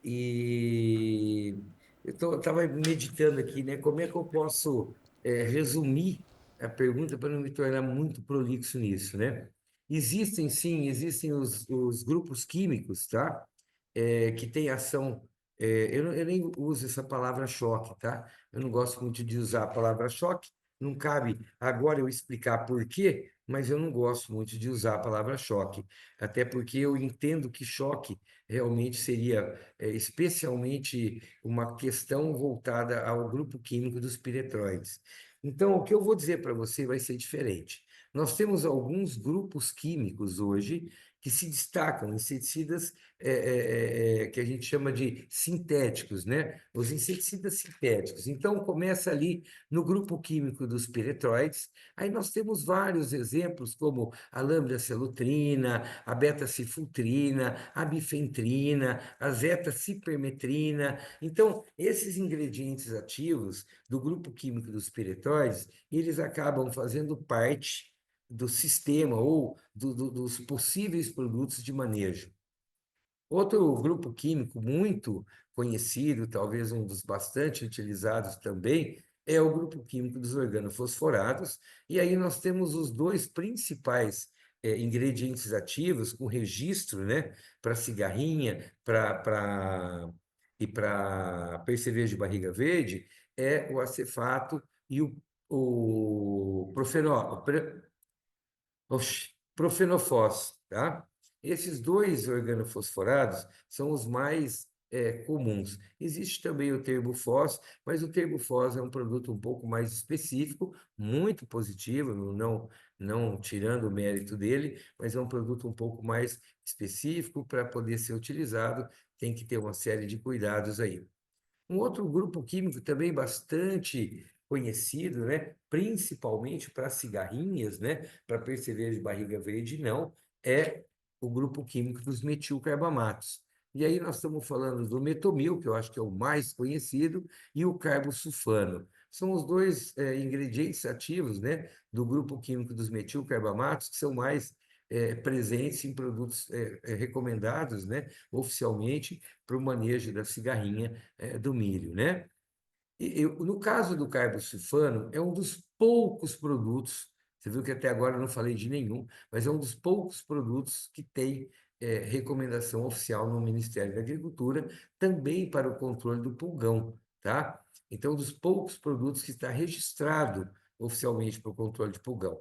B: E eu estava meditando aqui, né? Como é que eu posso resumir a pergunta para não me tornar muito prolixo nisso, né? Existem, sim, existem os grupos químicos, tá? Que têm ação. Eu nem uso essa palavra choque, tá? Eu não gosto muito de usar a palavra choque. Não cabe agora eu explicar por quê, mas eu não gosto muito de usar a palavra choque. Até porque eu entendo que choque realmente seria especialmente uma questão voltada ao grupo químico dos piretroides. Então, o que eu vou dizer para você vai ser diferente. Nós temos alguns grupos químicos hoje que se destacam, inseticidas que a gente chama de sintéticos, né? Os inseticidas sintéticos. Então, começa ali no grupo químico dos piretroides. Aí nós temos vários exemplos, como a lambda-celutrina, a beta-cifultrina, a bifentrina, a zeta-cipermetrina. Então, esses ingredientes ativos do grupo químico dos piretroides, eles acabam fazendo parte do sistema ou dos possíveis produtos de manejo. Outro grupo químico muito conhecido, talvez um dos bastante utilizados também, é o grupo químico dos organofosforados. E aí nós temos os dois principais ingredientes ativos com registro, né, para cigarrinha e para percevejo de barriga verde, é o acefato e o profenol, profenofós, tá? Esses dois organofosforados são os mais comuns. Existe também o termofós, mas o termofós é um produto um pouco mais específico, muito positivo, não tirando o mérito dele, mas é um produto um pouco mais específico para poder ser utilizado, tem que ter uma série de cuidados aí. Um outro grupo químico também bastante conhecido, né, principalmente para cigarrinhas, né, para percevejo de barriga verde, não, é o grupo químico dos metilcarbamatos. E aí nós estamos falando do metomil, que eu acho que é o mais conhecido, e o carbosulfano. São os dois ingredientes ativos, né, do grupo químico dos metilcarbamatos, que são mais presentes em produtos recomendados, né, oficialmente para o manejo da cigarrinha do milho, né? No caso do carbosulfano, é um dos poucos produtos, você viu que até agora eu não falei de nenhum, mas é um dos poucos produtos que tem recomendação oficial no Ministério da Agricultura, também para o controle do pulgão, tá? Então, um dos poucos produtos que está registrado oficialmente para o controle de pulgão.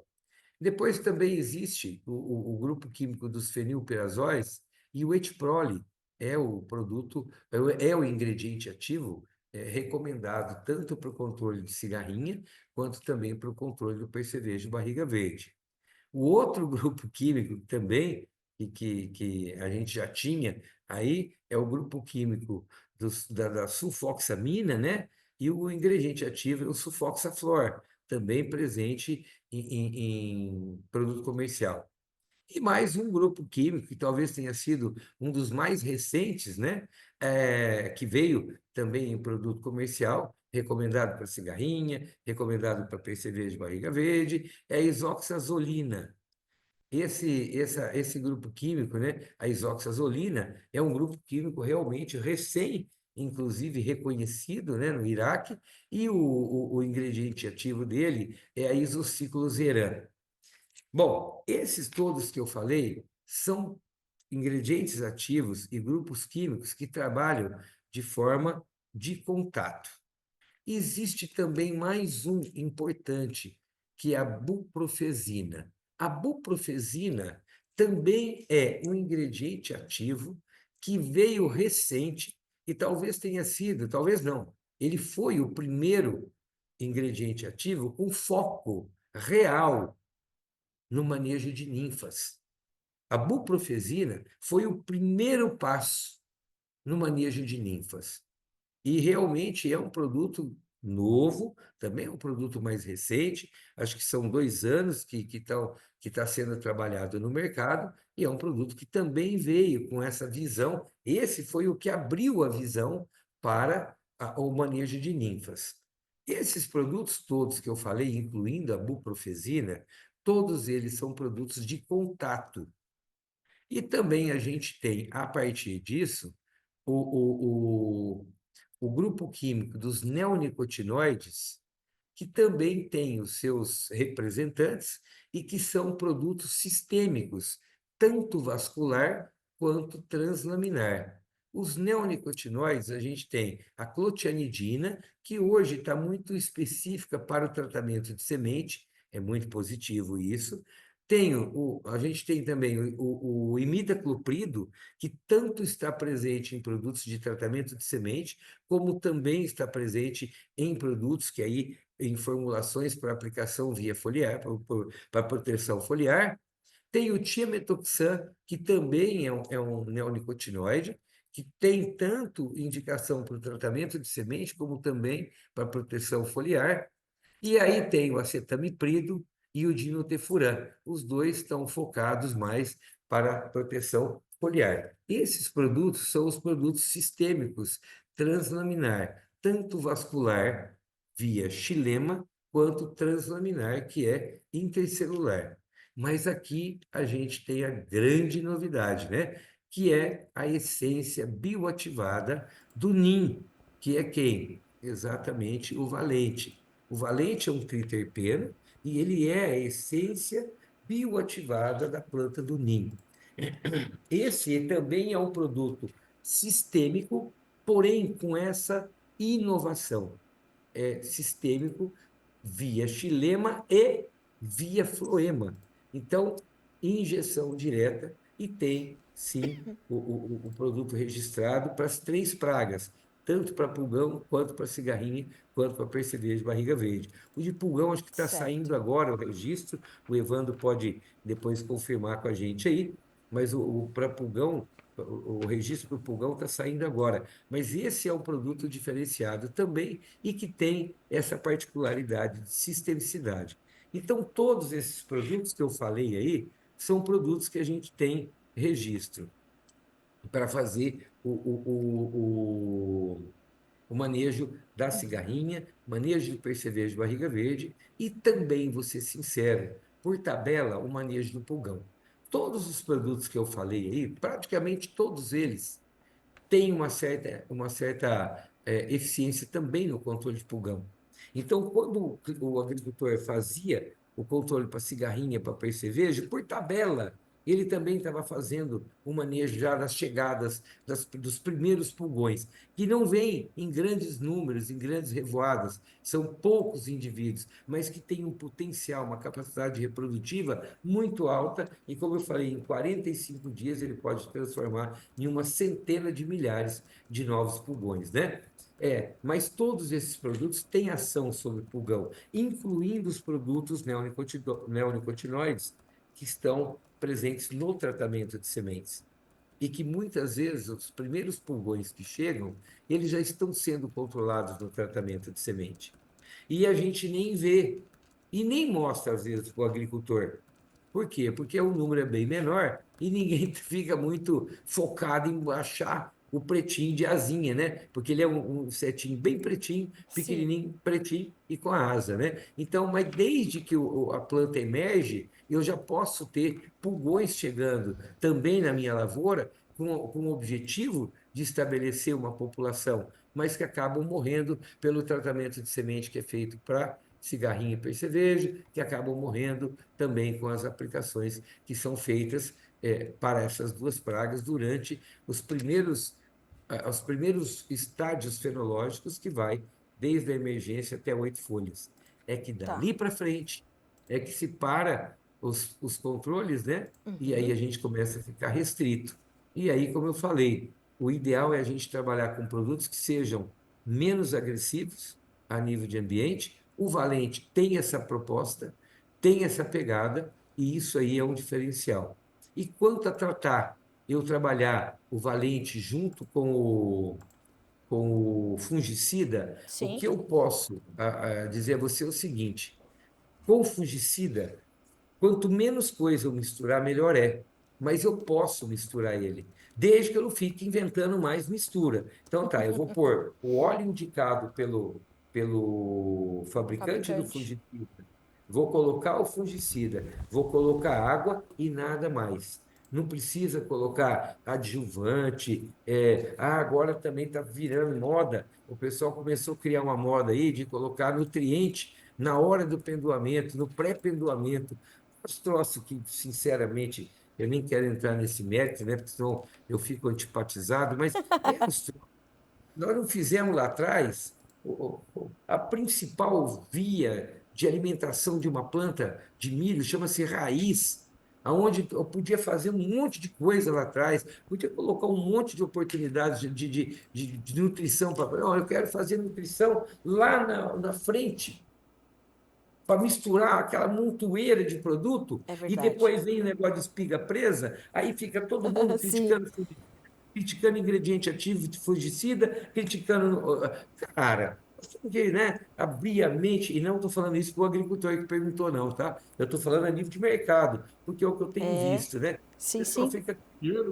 B: Depois também existe o grupo químico dos fenilperazóis e o etiprole é o produto, é o ingrediente ativo recomendado tanto para o controle de cigarrinha quanto também para o controle do percevejo de barriga verde. O outro grupo químico também que a gente já tinha aí é o grupo químico da sulfoxamina, né? E o ingrediente ativo é o sulfoxaflor, também presente em produto comercial. E mais um grupo químico, que talvez tenha sido um dos mais recentes, né? Que veio também em produto comercial, recomendado para cigarrinha, recomendado para percevejo de barriga verde, é a isoxazolina. Esse grupo químico, né, a isoxazolina, é um grupo químico realmente recém inclusive reconhecido, né, no Iraque, e o ingrediente ativo dele é a isociclozeran. Bom, esses todos que eu falei são ingredientes ativos e grupos químicos que trabalham de forma de contato. Existe também mais um importante, que é a buprofezina. A buprofezina também é um ingrediente ativo que veio recente e talvez tenha sido, talvez não, ele foi o primeiro ingrediente ativo com foco real no manejo de ninfas. A buprofezina foi o primeiro passo no manejo de ninfas. E realmente é um produto novo, também é um produto mais recente, acho que são 2 anos que tá sendo trabalhado no mercado, e é um produto que também veio com essa visão. Esse foi o que abriu a visão para o manejo de ninfas. Esses produtos todos que eu falei, incluindo a buprofezina, todos eles são produtos de contato. E também a gente tem, a partir disso, o grupo químico dos neonicotinoides, que também tem os seus representantes e que são produtos sistêmicos, tanto vascular quanto translaminar. Os neonicotinoides, a gente tem a clotianidina, que hoje está muito específica para o tratamento de semente, é muito positivo isso. A gente tem também o imidacloprido, que tanto está presente em produtos de tratamento de semente, como também está presente em produtos que aí, em formulações para aplicação via foliar, para proteção foliar. Tem o tiametoxan, que também é um neonicotinoide, que tem tanto indicação para o tratamento de semente, como também para proteção foliar. E aí tem o acetamiprido e o dinotefuran. Os dois estão focados mais para proteção foliar. Esses produtos são os produtos sistêmicos translaminar, tanto vascular, via xilema, quanto translaminar, que é intercelular. Mas aqui a gente tem a grande novidade, né? Que é a essência bioativada do NIM, que é quem? Exatamente o valente. O valente é um triterpeno e ele é a essência bioativada da planta do NIM. Esse também é um produto sistêmico, porém com essa inovação. É sistêmico via xilema e via floema. Então, injeção direta e tem, sim, o produto registrado para as 3 pragas, tanto para pulgão, quanto para cigarrinha, quanto para percevejo de barriga verde. O de pulgão acho que está
A: Certo.
B: saindo agora o registro, o Evandro pode depois confirmar com a gente aí, mas para pulgão, o registro para o pulgão está saindo agora. Mas esse é um produto diferenciado também e que tem essa particularidade de sistemicidade. Então, todos esses produtos que eu falei aí são produtos que a gente tem registro para fazer o manejo da cigarrinha, manejo de percevejo de barriga verde e também, vou ser sincero, por tabela, o manejo do pulgão. Todos os produtos que eu falei aí, praticamente todos eles tem uma certa eficiência também no controle de pulgão. Então, quando o agricultor fazia o controle para cigarrinha, para percevejo, por tabela, ele também estava fazendo o manejo já das chegadas dos primeiros pulgões, que não vêm em grandes números, em grandes revoadas, são poucos indivíduos, mas que têm um potencial, uma capacidade reprodutiva muito alta, e como eu falei, em 45 dias ele pode transformar em uma centena de milhares de novos pulgões, né? Mas todos esses produtos têm ação sobre o pulgão, incluindo os produtos neonicotinoides que estão presentes no tratamento de sementes. E que muitas vezes os primeiros pulgões que chegam, eles já estão sendo controlados no tratamento de semente. E a gente nem vê, e nem mostra às vezes para o agricultor. Por quê? Porque o número é bem menor e ninguém fica muito focado em achar o pretinho de asinha, né? Porque ele é um setinho bem pretinho,
A: Sim.
B: pequenininho, pretinho e com a asa, né? Então, mas desde que a planta emerge, eu já posso ter pulgões chegando também na minha lavoura com o objetivo de estabelecer uma população, mas que acabam morrendo pelo tratamento de semente que é feito para cigarrinho e percevejo, que acabam morrendo também com as aplicações que são feitas para essas duas pragas durante os primeiros estádios fenológicos, que vai desde a emergência até 8 folhas. É que
A: Tá.
B: dali para frente é que se para os controles, né? E aí a gente começa a ficar restrito. E aí, como eu falei, o ideal é a gente trabalhar com produtos que sejam menos agressivos a nível de ambiente. O Valente tem essa proposta, tem essa pegada, e isso aí é um diferencial. E quanto a tratar, eu trabalhar o Valente junto com o fungicida, o
A: Sim.
B: que eu posso dizer a você é o seguinte: com o fungicida, quanto menos coisa eu misturar, melhor é. Mas eu posso misturar ele, desde que eu não fique inventando mais mistura. Então tá, eu vou pôr o óleo indicado pelo fabricante do
A: Fabricante.
B: fungicida, vou colocar o fungicida, vou colocar água e nada mais. Não precisa colocar adjuvante. Agora também está virando moda. O pessoal começou a criar uma moda aí de colocar nutriente na hora do pendoamento, no pré-pendoamento. Os troços que, sinceramente, eu nem quero entrar nesse mérito, né? Porque senão eu fico antipatizado, mas uns troços. Nós não fizemos lá atrás a principal via de alimentação de uma planta de milho, chama-se raiz, aonde eu podia fazer um monte de coisa lá atrás, podia colocar um monte de oportunidades de nutrição para. Não, eu quero fazer nutrição lá na frente, para misturar aquela montoeira de produto,
A: É
B: e
A: verdade.
B: depois vem o negócio de espiga presa, aí fica todo mundo
A: Sim.
B: criticando ingrediente ativo de fungicida, criticando. Cara, você tem que, né, abrir a mente, e não estou falando isso para o agricultor que perguntou, não, tá? Eu estou falando a nível de mercado, porque é o que eu tenho
A: É.
B: visto, né? O
A: Sim,
B: pessoal
A: sim.
B: fica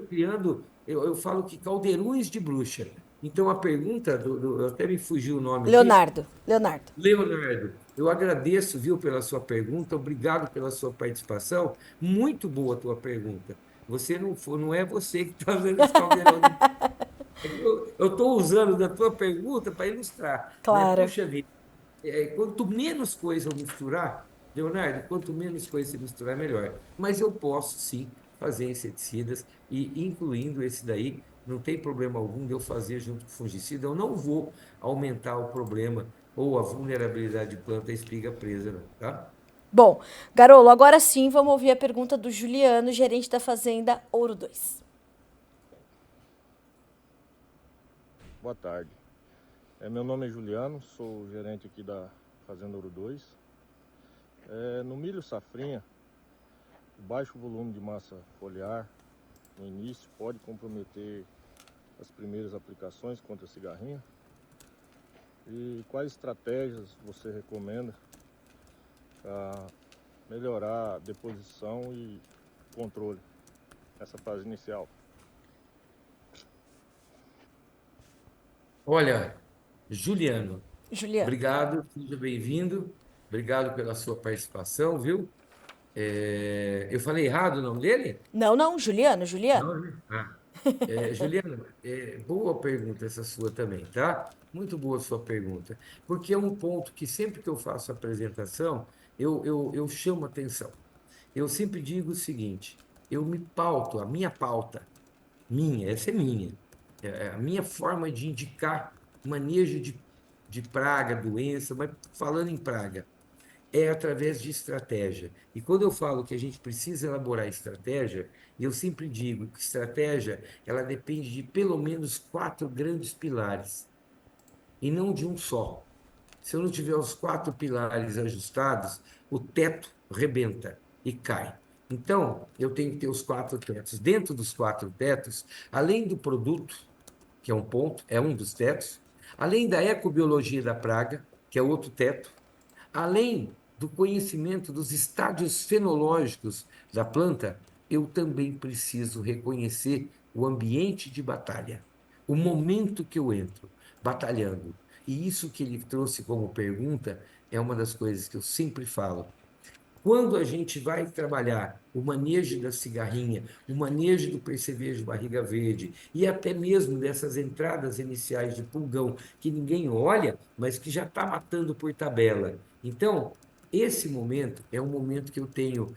B: criando, eu falo que caldeirões de bruxa. Então, a pergunta, até me fugiu o nome aqui.
A: Leonardo. Leonardo.
B: Leonardo, eu agradeço, viu, pela sua pergunta, obrigado pela sua participação. Muito boa a tua pergunta. Você não é você que está usando esse caldeirão de. Eu estou usando da tua pergunta para ilustrar, né?
A: Claro.
B: Puxa vida, quanto menos coisa eu misturar, Leonardo, quanto menos coisa você misturar, melhor. Mas eu posso sim fazer inseticidas, e incluindo esse daí, não tem problema algum de eu fazer junto com o fungicida. Eu não vou aumentar o problema ou a vulnerabilidade de planta à espiga presa, não, tá?
A: Bom, Garolo, agora sim vamos ouvir a pergunta do Juliano, gerente da Fazenda Ouro 2.
E: Boa tarde. Meu nome é Juliano, sou gerente aqui da Fazenda Ouro 2. No milho safrinha, o baixo volume de massa foliar no início pode comprometer as primeiras aplicações contra a cigarrinha. E quais estratégias você recomenda para melhorar a deposição e controle nessa fase inicial?
B: Olha, Juliano,
A: Juliano.
B: obrigado, seja bem-vindo, obrigado pela sua participação, viu? Eu falei errado o nome dele?
A: Não, não, Juliano, Juliano.
B: Não, né? Juliano, boa pergunta essa sua também, tá? Muito boa a sua pergunta, porque é um ponto que sempre que eu faço a apresentação, eu chamo atenção. Eu sempre digo o seguinte: eu me pauto, a minha pauta, essa é minha, a minha forma de indicar manejo de praga, doença, mas falando em praga, é através de estratégia. E quando eu falo que a gente precisa elaborar estratégia, eu sempre digo que estratégia ela depende de pelo menos 4 grandes pilares, e não de um só. Se eu não tiver os 4 pilares ajustados, o teto rebenta e cai. Então, eu tenho que ter os 4 tetos. Dentro dos 4 tetos, além do produto, que é um ponto, é um dos tetos, além da ecobiologia da praga, que é outro teto, além do conhecimento dos estádios fenológicos da planta, eu também preciso reconhecer o ambiente de batalha, o momento que eu entro batalhando. E isso que ele trouxe como pergunta é uma das coisas que eu sempre falo. Quando a gente vai trabalhar o manejo da cigarrinha, o manejo do percevejo barriga verde e até mesmo dessas entradas iniciais de pulgão que ninguém olha, mas que já está matando por tabela. Então, esse momento é um momento que eu tenho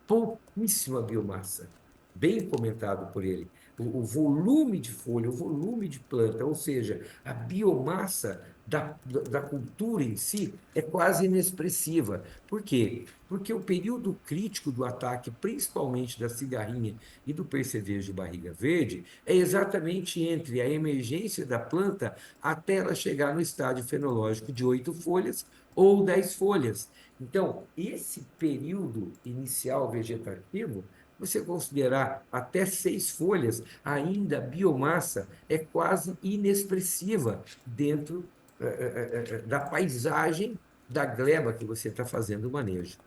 B: pouquíssima biomassa, bem comentado por ele. O volume de folha, o volume de planta, ou seja, a biomassa da cultura em si é quase inexpressiva. Por quê? Porque o período crítico do ataque, principalmente da cigarrinha e do percevejo barriga verde, é exatamente entre a emergência da planta até ela chegar no estágio fenológico de 8 folhas ou 10 folhas. Então, esse período inicial vegetativo, você considerar até 6 folhas, ainda a biomassa é quase inexpressiva dentro da paisagem da gleba que você está fazendo o manejo.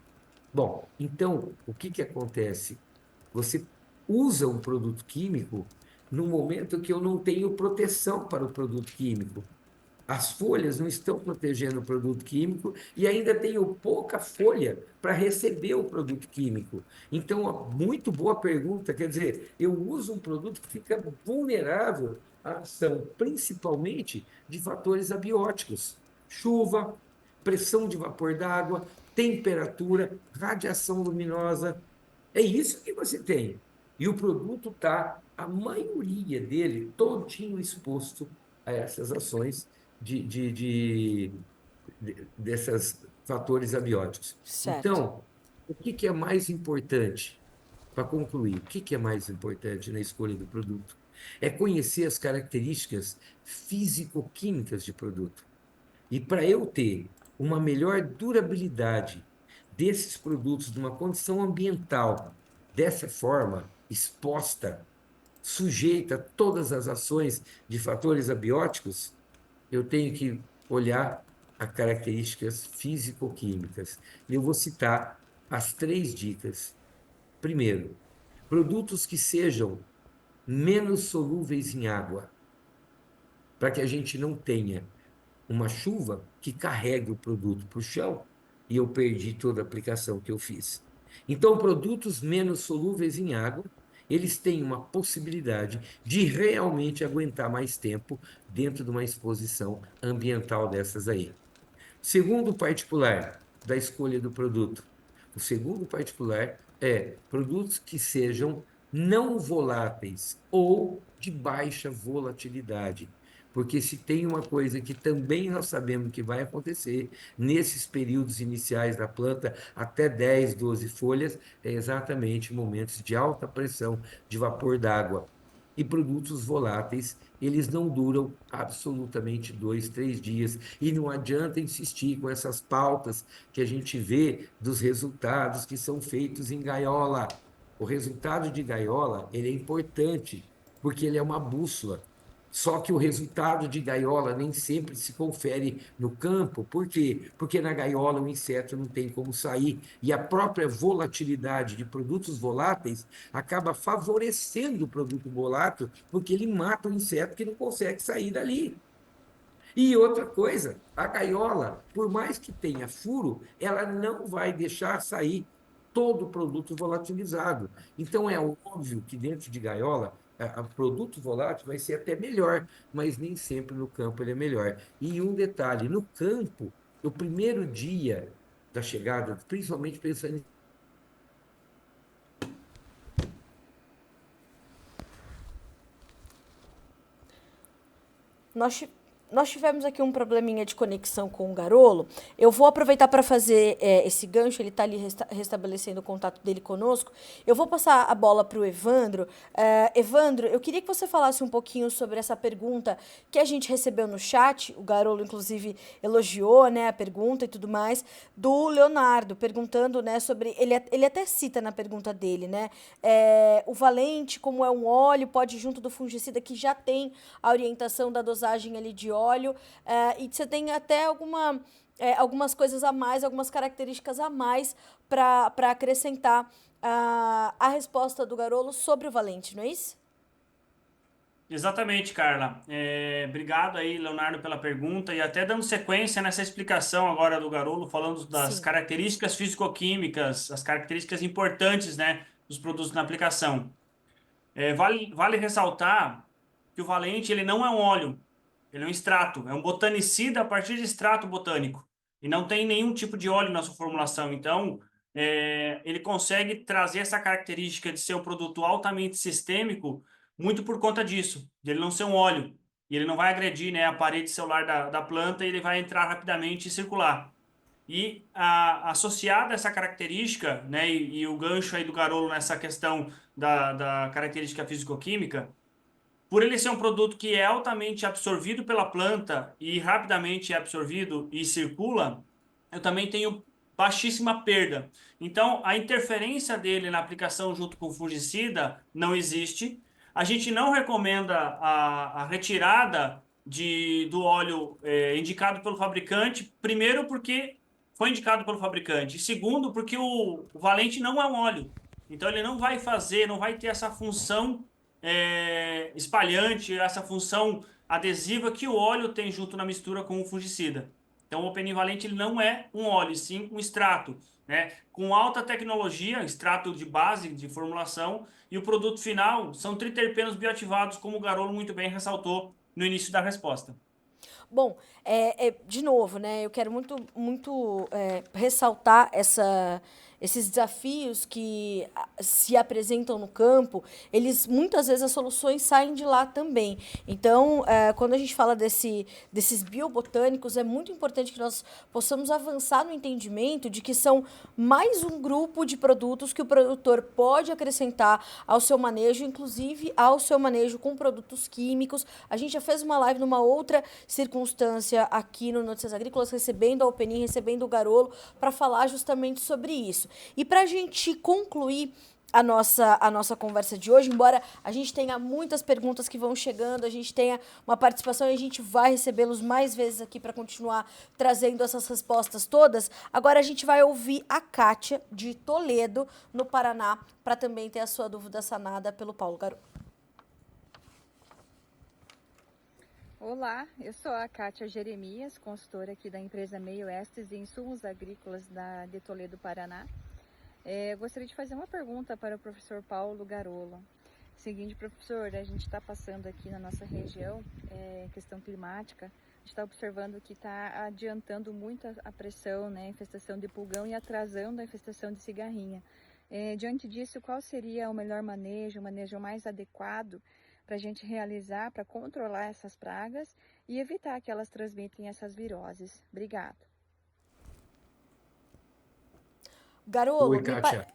B: Bom, então, o que que acontece? Você usa um produto químico no momento que eu não tenho proteção para o produto químico. As folhas não estão protegendo o produto químico e ainda tenho pouca folha para receber o produto químico. Então, muito boa pergunta. Quer dizer, eu uso um produto que fica vulnerável à ação, principalmente de fatores abióticos: chuva, pressão de vapor d'água, temperatura, radiação luminosa. É isso que você tem. E o produto está, a maioria dele, todinho exposto a essas ações desses fatores abióticos.
A: Certo.
B: Então, o que que é mais importante, para concluir, o que que é mais importante na escolha do produto? É conhecer as características físico-químicas de produto. E para eu ter uma melhor durabilidade desses produtos numa condição ambiental, dessa forma, exposta, sujeita a todas as ações de fatores abióticos, eu tenho que olhar as características físico-químicas. E eu vou citar as 3 dicas. Primeiro, produtos que sejam menos solúveis em água, para que a gente não tenha uma chuva que carregue o produto para o chão e eu perdi toda a aplicação que eu fiz. Então, produtos menos solúveis em água, eles têm uma possibilidade de realmente aguentar mais tempo dentro de uma exposição ambiental dessas aí. Segundo particular da escolha do produto. O segundo particular é produtos que sejam não voláteis ou de baixa volatilidade. Porque se tem uma coisa que também nós sabemos que vai acontecer nesses períodos iniciais da planta, até 10, 12 folhas, é exatamente momentos de alta pressão de vapor d'água. E produtos voláteis, eles não duram absolutamente 2, 3 dias. E não adianta insistir com essas pautas que a gente vê dos resultados que são feitos em gaiola. O resultado de gaiola, ele é importante, porque ele é uma bússola. Só que o resultado de gaiola nem sempre se confere no campo. Por quê? Porque na gaiola o inseto não tem como sair. E a própria volatilidade de produtos voláteis acaba favorecendo o produto volátil, porque ele mata o inseto que não consegue sair dali. E outra coisa, a gaiola, por mais que tenha furo, ela não vai deixar sair todo o produto volatilizado. Então, é óbvio que dentro de gaiola, o produto volátil vai ser até melhor, mas nem sempre no campo ele é melhor. E um detalhe, no campo, o primeiro dia da chegada, principalmente pensando em
A: Nós, nós tivemos aqui um probleminha de conexão com o Garolo. Eu vou aproveitar para fazer esse gancho, ele está ali restabelecendo o contato dele conosco. Eu vou passar a bola para o Evandro. Evandro, eu queria que você falasse um pouquinho sobre essa pergunta que a gente recebeu no chat. O Garolo, inclusive, elogiou, né, a pergunta e tudo mais, do Leonardo, perguntando, né, sobre... Ele até cita na pergunta dele, né? O valente, como é um óleo, pode ir junto do fungicida que já tem a orientação da dosagem ali de óleo, e você tem até algumas coisas a mais, algumas características a mais para acrescentar a resposta do Garolo sobre o valente, não é isso?
C: Exatamente, Carla. Obrigado aí, Leonardo, pela pergunta e até dando sequência nessa explicação agora do Garolo, falando das
A: Sim.
C: características físico-químicas, as características importantes, né, dos produtos na aplicação. Vale ressaltar que o Valente ele não é um óleo, ele é um extrato, é um botanicida a partir de extrato botânico e não tem nenhum tipo de óleo na sua formulação. Então, ele consegue trazer essa característica de ser um produto altamente sistêmico muito por conta disso, de ele não ser um óleo. E ele não vai agredir, né, a parede celular da planta e ele vai entrar rapidamente e circular. E associada a essa característica, né, e o gancho aí do Garolo nessa questão da característica físico-química, por ele ser um produto que é altamente absorvido pela planta e rapidamente é absorvido e circula, eu também tenho baixíssima perda. Então, a interferência dele na aplicação junto com o fungicida não existe. A gente não recomenda a retirada do óleo indicado pelo fabricante, primeiro porque foi indicado pelo fabricante, e segundo porque o Valente não é um óleo. Então, ele não vai fazer, não vai ter essa função espalhante, essa função adesiva que o óleo tem junto na mistura com o fungicida. Então, o Openivalente ele não é um óleo, sim um extrato, né? Com alta tecnologia, extrato de base de formulação, e o produto final são triterpenos bioativados, como o Garolo muito bem ressaltou no início da resposta.
A: Bom, de novo, né? Eu quero muito ressaltar esses desafios que se apresentam no campo. Eles muitas vezes as soluções saem de lá também. Então, quando a gente fala desses biobotânicos, é muito importante que nós possamos avançar no entendimento de que são mais um grupo de produtos que o produtor pode acrescentar ao seu manejo, inclusive ao seu manejo com produtos químicos. A gente já fez uma live numa outra circunstância aqui no Notícias Agrícolas, recebendo a Openin, recebendo o Garolo, para falar justamente sobre isso. E para a gente concluir a nossa conversa de hoje, embora a gente tenha muitas perguntas que vão chegando, a gente tenha uma participação e a gente vai recebê-los mais vezes aqui para continuar trazendo essas respostas todas, agora a gente vai ouvir a Kátia, de Toledo, no Paraná, para também ter a sua dúvida sanada pelo Paulo Garolo.
G: Olá, eu sou a Kátia Jeremias, consultora aqui da empresa Meio Estes e Insumos Agrícolas de Toledo, Paraná. Gostaria de fazer uma pergunta para o professor Paulo Garolo. Seguinte, professor, a gente está passando aqui na nossa região, questão climática, a gente está observando que está adiantando muito a pressão, né, a infestação de pulgão e atrasando a infestação de cigarrinha. Diante disso, qual seria o melhor manejo, o manejo mais adequado para a gente realizar, para controlar essas pragas e evitar que elas transmitem essas viroses? Obrigada.
A: Garolo,
B: Oi, Kátia.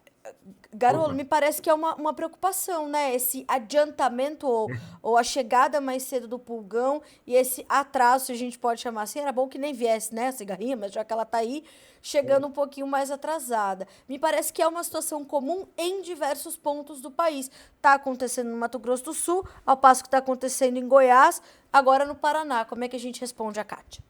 A: Garolo,
B: Opa.
A: me parece que é uma preocupação, né? Esse adiantamento ou a chegada mais cedo do pulgão e esse atraso, se a gente pode chamar assim. Era bom que nem viesse, né, a cigarrinha, mas já que ela tá aí, chegando um pouquinho mais atrasada. Me parece que é uma situação comum em diversos pontos do país. Tá acontecendo no Mato Grosso do Sul, ao passo que tá acontecendo em Goiás, agora no Paraná. Como é que a gente responde a Kátia?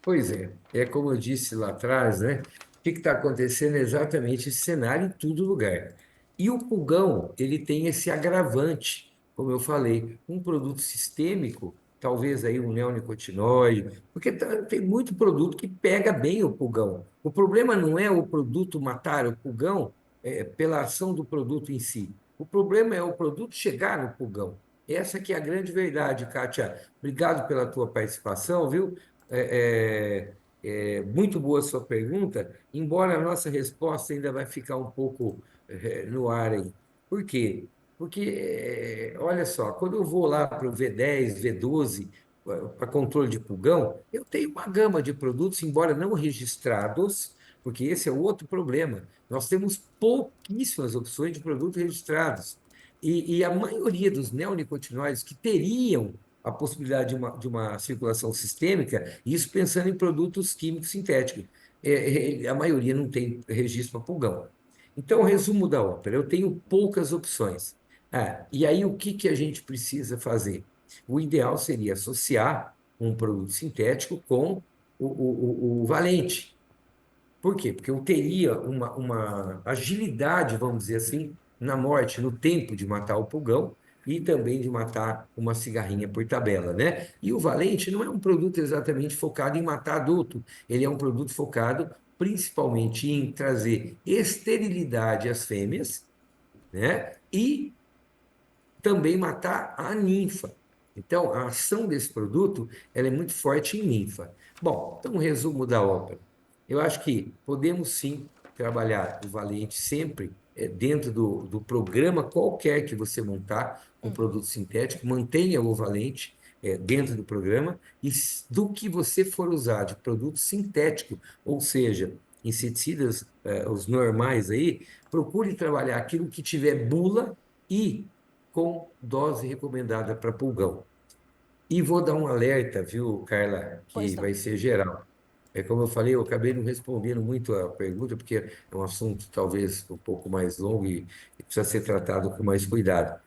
B: Pois é como eu disse lá atrás, né? O que está acontecendo é exatamente esse cenário em todo lugar. E o pulgão, ele tem esse agravante, como eu falei, um produto sistêmico, talvez aí um neonicotinoide, porque tem muito produto que pega bem o pulgão. O problema não é o produto matar o pulgão pela ação do produto em si. O problema é o produto chegar no pulgão. Essa que é a grande verdade, Kátia. Obrigado pela tua participação, viu? Muito boa a sua pergunta, embora a nossa resposta ainda vai ficar um pouco no ar aí. Por quê? Porque, olha só, quando eu vou lá para o V10, V12, para controle de pulgão, eu tenho uma gama de produtos, embora não registrados, porque esse é o outro problema. Nós temos pouquíssimas opções de produtos registrados. E a maioria dos neonicotinoides que teriam a possibilidade de uma circulação sistêmica, isso pensando em produtos químicos sintéticos. A maioria não tem registro para pulgão. Então, resumo da ópera, eu tenho poucas opções. E aí o que a gente precisa fazer? O ideal seria associar um produto sintético com o valente. Por quê? Porque eu teria uma agilidade, vamos dizer assim, na morte, no tempo de matar o pulgão, e também de matar uma cigarrinha por tabela, né? E o Valente não é um produto exatamente focado em matar adulto, ele é um produto focado principalmente em trazer esterilidade às fêmeas, né? E também matar a ninfa. Então, a ação desse produto ela é muito forte em ninfa. Bom, então, um resumo da ópera. Eu acho que podemos sim trabalhar o Valente sempre dentro do programa qualquer que você montar com produto sintético, mantenha o Valente dentro do programa e do que você for usar de produto sintético, ou seja, inseticidas, os normais aí, procure trabalhar aquilo que tiver bula e com dose recomendada para pulgão. E vou dar um alerta, viu, Carla,
A: Pois
B: que
A: não.
B: vai ser geral. É como eu falei, eu acabei não respondendo muito a pergunta, porque é um assunto talvez um pouco mais longo e precisa ser tratado com mais cuidado.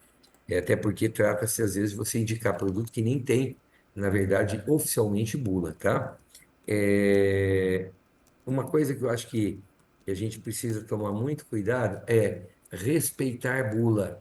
B: Até porque trata-se, às vezes, de você indicar produto que nem tem, na verdade, oficialmente bula, tá? É, Uma coisa que eu acho que a gente precisa tomar muito cuidado é respeitar bula.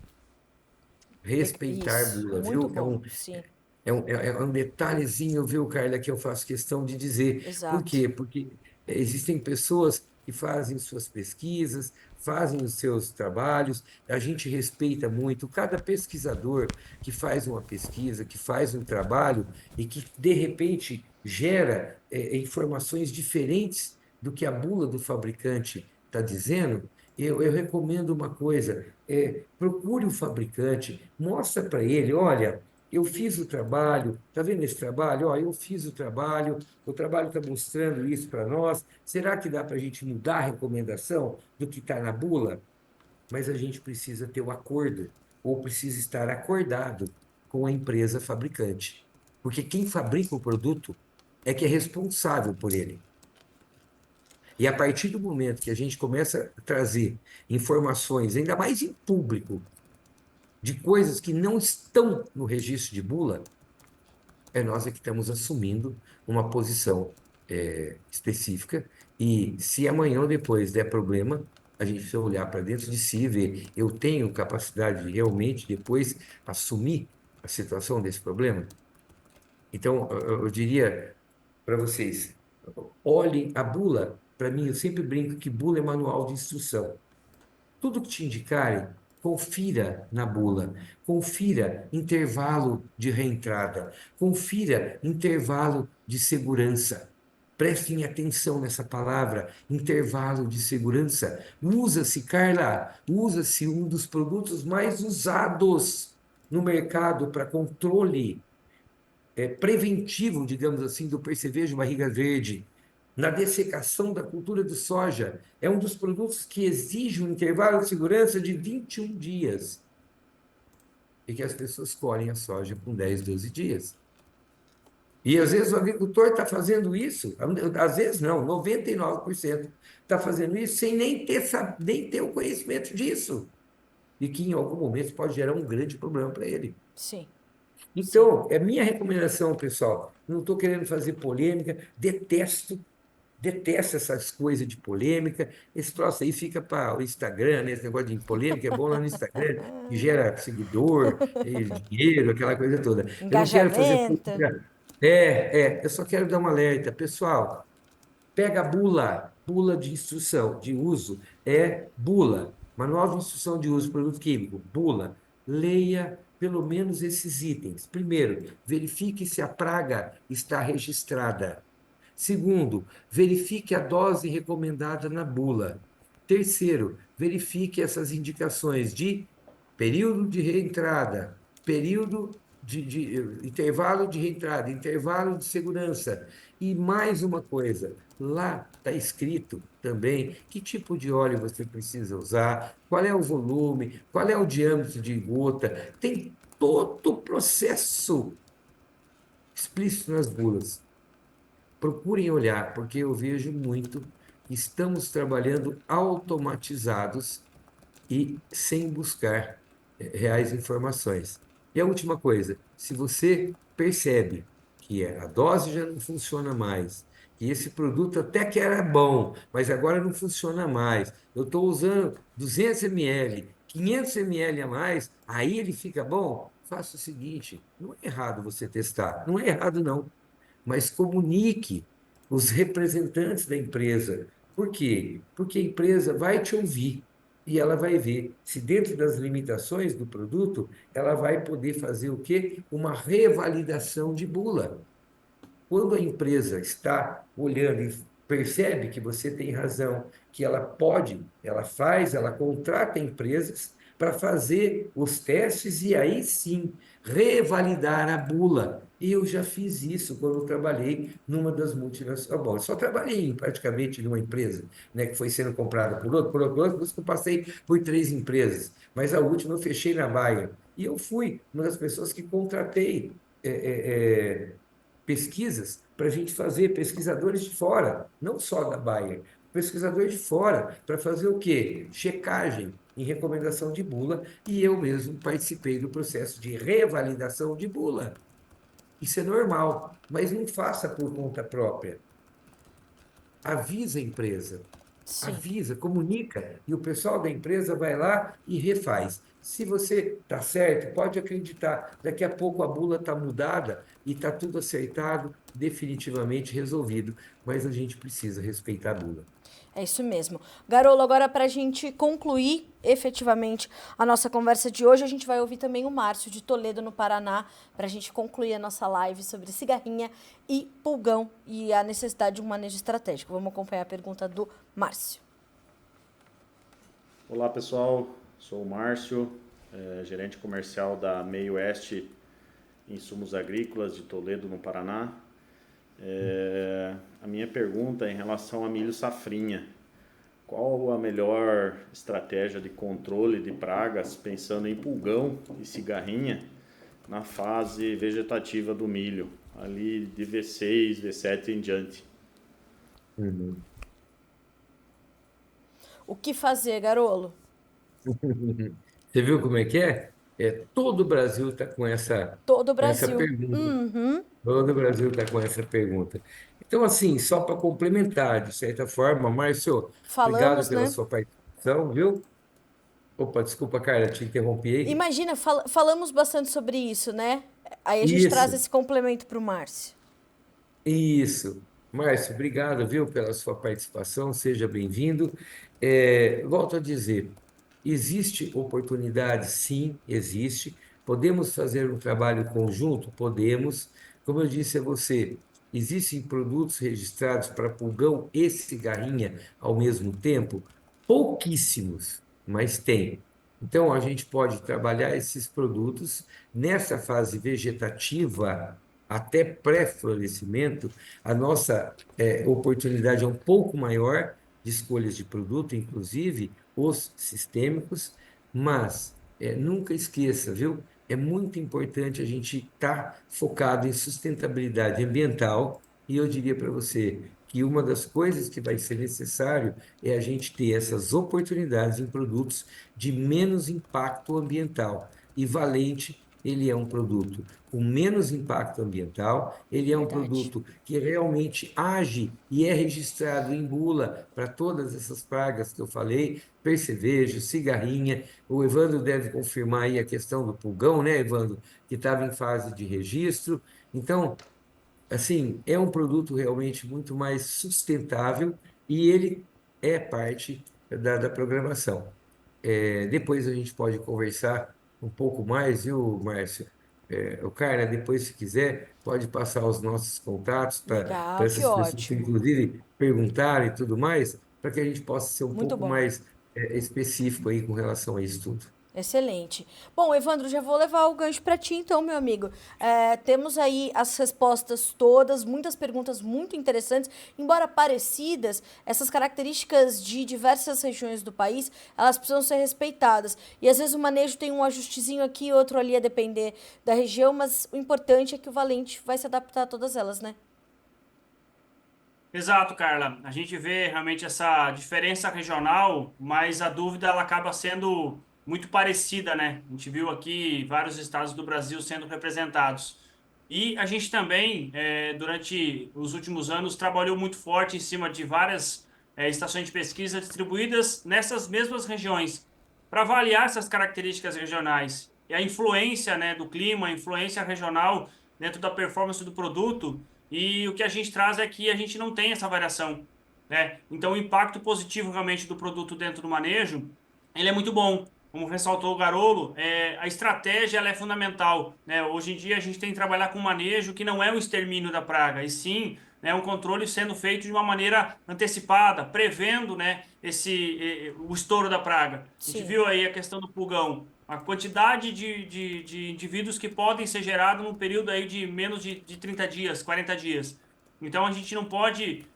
B: Respeitar
A: Isso,
B: bula,
A: muito
B: viu?
A: bom, sim,
B: É um detalhezinho, viu, Carla, que eu faço questão de dizer. Por
A: exato.
B: quê? Porque existem pessoas que fazem suas pesquisas, fazem os seus trabalhos, a gente respeita muito cada pesquisador que faz uma pesquisa, que faz um trabalho e que, de repente, gera informações diferentes do que a bula do fabricante está dizendo. Eu recomendo uma coisa: procure o fabricante, mostra para ele, olha. Eu fiz o trabalho, está vendo esse trabalho? Ó, eu fiz o trabalho está mostrando isso para nós. Será que dá para a gente mudar a recomendação do que está na bula? Mas a gente precisa ter o acordo, ou precisa estar acordado com a empresa fabricante. Porque quem fabrica o produto é que é responsável por ele. E a partir do momento que a gente começa a trazer informações, ainda mais em público, de coisas que não estão no registro de bula, nós é que estamos assumindo uma posição específica, e se amanhã ou depois der problema, a gente precisa olhar para dentro de si e ver, eu tenho capacidade de realmente depois assumir a situação desse problema? Então, eu diria para vocês, olhem a bula, para mim, eu sempre brinco que bula é manual de instrução. Tudo que te indicarem, confira na bula, confira intervalo de reentrada, confira intervalo de segurança. Prestem atenção nessa palavra, intervalo de segurança. Usa-se, Carla, usa-se um dos produtos mais usados no mercado para controle preventivo, digamos assim, do percevejo barriga verde, na dessecação da cultura de soja. É um dos produtos que exige um intervalo de segurança de 21 dias. E que as pessoas colhem a soja com 10, 12 dias. E às vezes o agricultor está fazendo isso, às vezes não, 99% está fazendo isso sem nem ter o conhecimento disso. E que em algum momento pode gerar um grande problema para ele.
A: Sim,
B: Então, é minha recomendação, pessoal. Não estou querendo fazer polêmica, detesto essas coisas de polêmica. Esse troço aí fica para o Instagram, né? Esse negócio de polêmica é bom lá no Instagram, que gera seguidor, dinheiro, aquela coisa toda. Eu não quero fazer
A: engajamento.
B: política. Eu só quero dar um alerta. Pessoal, pega a bula, bula de instrução, de uso, bula. Manual de instrução de uso de produto químico, bula. Leia pelo menos esses itens. Primeiro, verifique se a praga está registrada. Segundo, verifique a dose recomendada na bula. Terceiro, verifique essas indicações de período de reentrada, período intervalo de reentrada, intervalo de segurança. E mais uma coisa, lá está escrito também que tipo de óleo você precisa usar, qual é o volume, qual é o diâmetro de gota. Tem todo o processo explícito nas bulas. Procurem olhar, porque eu vejo muito que estamos trabalhando automatizados e sem buscar reais informações. E a última coisa, se você percebe que a dose já não funciona mais, que esse produto até que era bom, mas agora não funciona mais, eu estou usando 200 ml 500 ml a mais, aí ele fica bom? Faça o seguinte, não é errado você testar, não é errado não, mas comunique os representantes da empresa. Por quê? Porque a empresa vai te ouvir e ela vai ver se dentro das limitações do produto, ela vai poder fazer o quê? Uma revalidação de bula. Quando a empresa está olhando e percebe que você tem razão, que ela pode, ela faz, ela contrata empresas para fazer os testes e aí sim revalidar a bula. E eu já fiz isso quando eu trabalhei numa das multinacionais. Bom, eu só trabalhei praticamente numa empresa, né, que foi sendo comprada por isso que eu passei por 3 empresas. Mas a última eu fechei na Baia. E eu fui uma das pessoas que contratei pesquisas para a gente fazer, pesquisadores de fora, não só da Bayer, pesquisadores de fora, para fazer o quê? Checagem em recomendação de bula, e eu mesmo participei do processo de revalidação de bula. Isso é normal, mas não faça por conta própria. Avisa a empresa,
A: Sim.
B: avisa, comunica, e o pessoal da empresa vai lá e refaz. Se você está certo, pode acreditar, daqui a pouco a bula está mudada e está tudo acertado, definitivamente resolvido, mas a gente precisa respeitar a bula.
A: É isso mesmo. Garolo, agora para a gente concluir efetivamente a nossa conversa de hoje, a gente vai ouvir também o Márcio de Toledo, no Paraná, para a gente concluir a nossa live sobre cigarrinha e pulgão e a necessidade de um manejo estratégico. Vamos acompanhar a pergunta do Márcio.
H: Olá pessoal, sou o Márcio, gerente comercial da Meio Oeste Insumos Agrícolas de Toledo, no Paraná. A minha pergunta é em relação a milho safrinha. Qual a melhor estratégia de controle de pragas, pensando em pulgão e cigarrinha, na fase vegetativa do milho, ali de V6, V7 em diante?
B: Uhum.
A: O que fazer, Garolo?
B: Você viu como é que é? Todo o Brasil está com
A: Todo o
B: com essa
A: Brasil.
B: pergunta.
A: Uhum.
B: Todo o Brasil está com essa pergunta. Então, assim, só para complementar, de certa forma, Márcio, obrigado
A: Falamos,
B: pela
A: né?
B: sua participação, viu? Opa, desculpa, Carla, te interrompi aí.
A: Imagina, falamos bastante sobre isso, né? Aí a gente traz
B: Isso,
A: esse complemento para o Márcio.
B: isso. Márcio, obrigado, viu, pela sua participação, seja bem-vindo. Volto a dizer, existe oportunidade? Sim, existe. Podemos fazer um trabalho conjunto? Podemos. Como eu disse a você, existem produtos registrados para pulgão e cigarrinha ao mesmo tempo? Pouquíssimos, mas tem. Então, a gente pode trabalhar esses produtos nessa fase vegetativa até pré-florescimento, a nossa oportunidade é um pouco maior de escolhas de produto, inclusive os sistêmicos, mas nunca esqueça, viu? É muito importante a gente estar focado em sustentabilidade ambiental, e eu diria para você que uma das coisas que vai ser necessário é a gente ter essas oportunidades em produtos de menos impacto ambiental. E Valente, ele é um produto com menos impacto ambiental, ele é um
A: Verdade.
B: produto que realmente age e é registrado em bula para todas essas pragas que eu falei, percevejo, cigarrinha. O Evandro deve confirmar aí a questão do pulgão, né, Evandro, que estava em fase de registro. Então, assim, é um produto realmente muito mais sustentável e ele é parte da programação. Depois a gente pode conversar um pouco mais, viu, Márcio? O Carla, depois, se quiser, pode passar os nossos contatos para
A: Legal, que
B: essas pessoas que,
A: ótimo.
B: inclusive, perguntarem e tudo mais, para que a gente possa ser um
A: Muito
B: pouco
A: bom.
B: mais específico aí com relação a isso tudo.
A: Excelente. Bom, Evandro, já vou levar o gancho para ti, então, meu amigo. Temos aí as respostas todas, muitas perguntas muito interessantes. Embora parecidas, essas características de diversas regiões do país, elas precisam ser respeitadas. E às vezes o manejo tem um ajustezinho aqui, outro ali, a depender da região, mas o importante é que o Valente vai se adaptar a todas elas, né?
C: Exato, Carla. A gente vê realmente essa diferença regional, mas a dúvida ela acaba sendo muito parecida, né? A gente viu aqui vários estados do Brasil sendo representados. E a gente também, durante os últimos anos, trabalhou muito forte em cima de várias estações de pesquisa distribuídas nessas mesmas regiões. para avaliar essas características regionais e a influência, né, do clima, a influência regional dentro da performance do produto. E o que a gente traz é que a gente não tem essa variação, né? Então, o impacto positivo realmente do produto dentro do manejo, ele é muito bom. Como ressaltou o Garolo, a estratégia ela é fundamental, né? Hoje em dia a gente tem que trabalhar com manejo que não é o extermínio da praga, e sim, né, um controle sendo feito de uma maneira antecipada, prevendo, né, o estouro da praga. A gente
A: Sim.
C: viu aí a questão do pulgão, a quantidade de indivíduos que podem ser gerados num período aí de menos de 30 dias, 40 dias. Então a gente não pode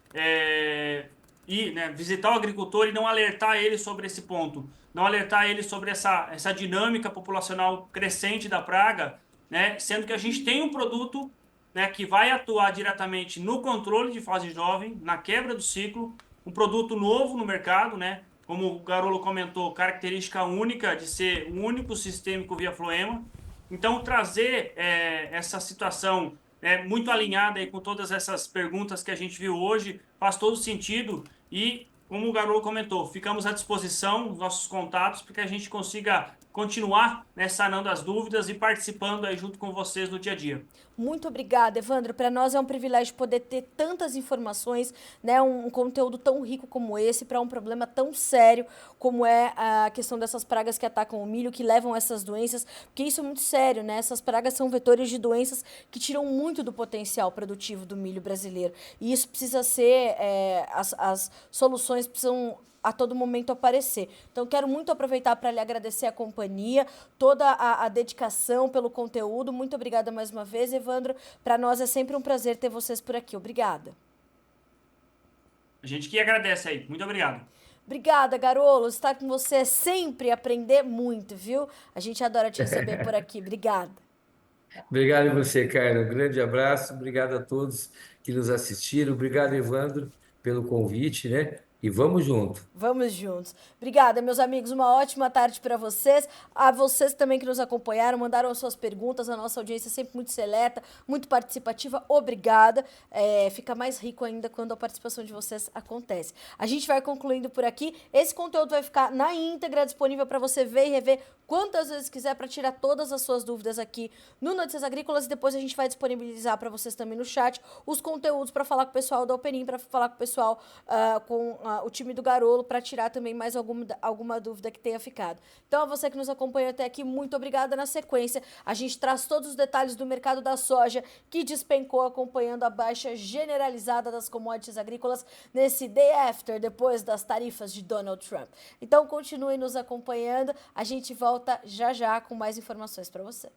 C: ir, né, visitar o agricultor e não alertar ele sobre esse ponto, não alertar ele sobre essa dinâmica populacional crescente da praga, né, sendo que a gente tem um produto, né, que vai atuar diretamente no controle de fase jovem, na quebra do ciclo, um produto novo no mercado, né, como o Garolo comentou, característica única de ser o único sistêmico via floema. Então, trazer essa situação muito alinhada aí com todas essas perguntas que a gente viu hoje faz todo sentido e, como o Garolo comentou, ficamos à disposição dos nossos contatos para que a gente consiga continuar, né, sanando as dúvidas e participando aí junto com vocês no dia a dia.
A: Muito obrigada, Evandro. Para nós é um privilégio poder ter tantas informações, né, um conteúdo tão rico como esse para um problema tão sério como é a questão dessas pragas que atacam o milho, que levam essas doenças, porque isso é muito sério, né? Essas pragas são vetores de doenças que tiram muito do potencial produtivo do milho brasileiro. E isso precisa ser, as soluções precisam a todo momento aparecer. Então, quero muito aproveitar para lhe agradecer a companhia, toda a dedicação pelo conteúdo. Muito obrigada mais uma vez, Evandro. Para nós é sempre um prazer ter vocês por aqui. Obrigada.
C: A gente que agradece aí. Muito obrigado.
A: Obrigada, Garolo. Estar com você é sempre aprender muito, viu? A gente adora te receber por aqui. Obrigada.
B: Obrigado a você, Carla. Um grande abraço. Obrigado a todos que nos assistiram. Obrigado, Evandro, pelo convite, né? E vamos junto.
A: Vamos juntos. Obrigada, meus amigos. Uma ótima tarde para vocês. A vocês também que nos acompanharam, mandaram as suas perguntas. A nossa audiência é sempre muito seleta, muito participativa. Obrigada. Fica mais rico ainda quando a participação de vocês acontece. A gente vai concluindo por aqui. Esse conteúdo vai ficar na íntegra, disponível para você ver e rever quantas vezes quiser para tirar todas as suas dúvidas aqui no Notícias Agrícolas. E depois a gente vai disponibilizar para vocês também no chat os conteúdos para falar com o pessoal da Operim, para falar com o pessoal o time do Garolo, para tirar também mais alguma dúvida que tenha ficado. Então, a você que nos acompanha até aqui, muito obrigada. Na sequência, a gente traz todos os detalhes do mercado da soja, que despencou acompanhando a baixa generalizada das commodities agrícolas nesse day after, depois das tarifas de Donald Trump. Então, continue nos acompanhando. A gente volta já já com mais informações para você.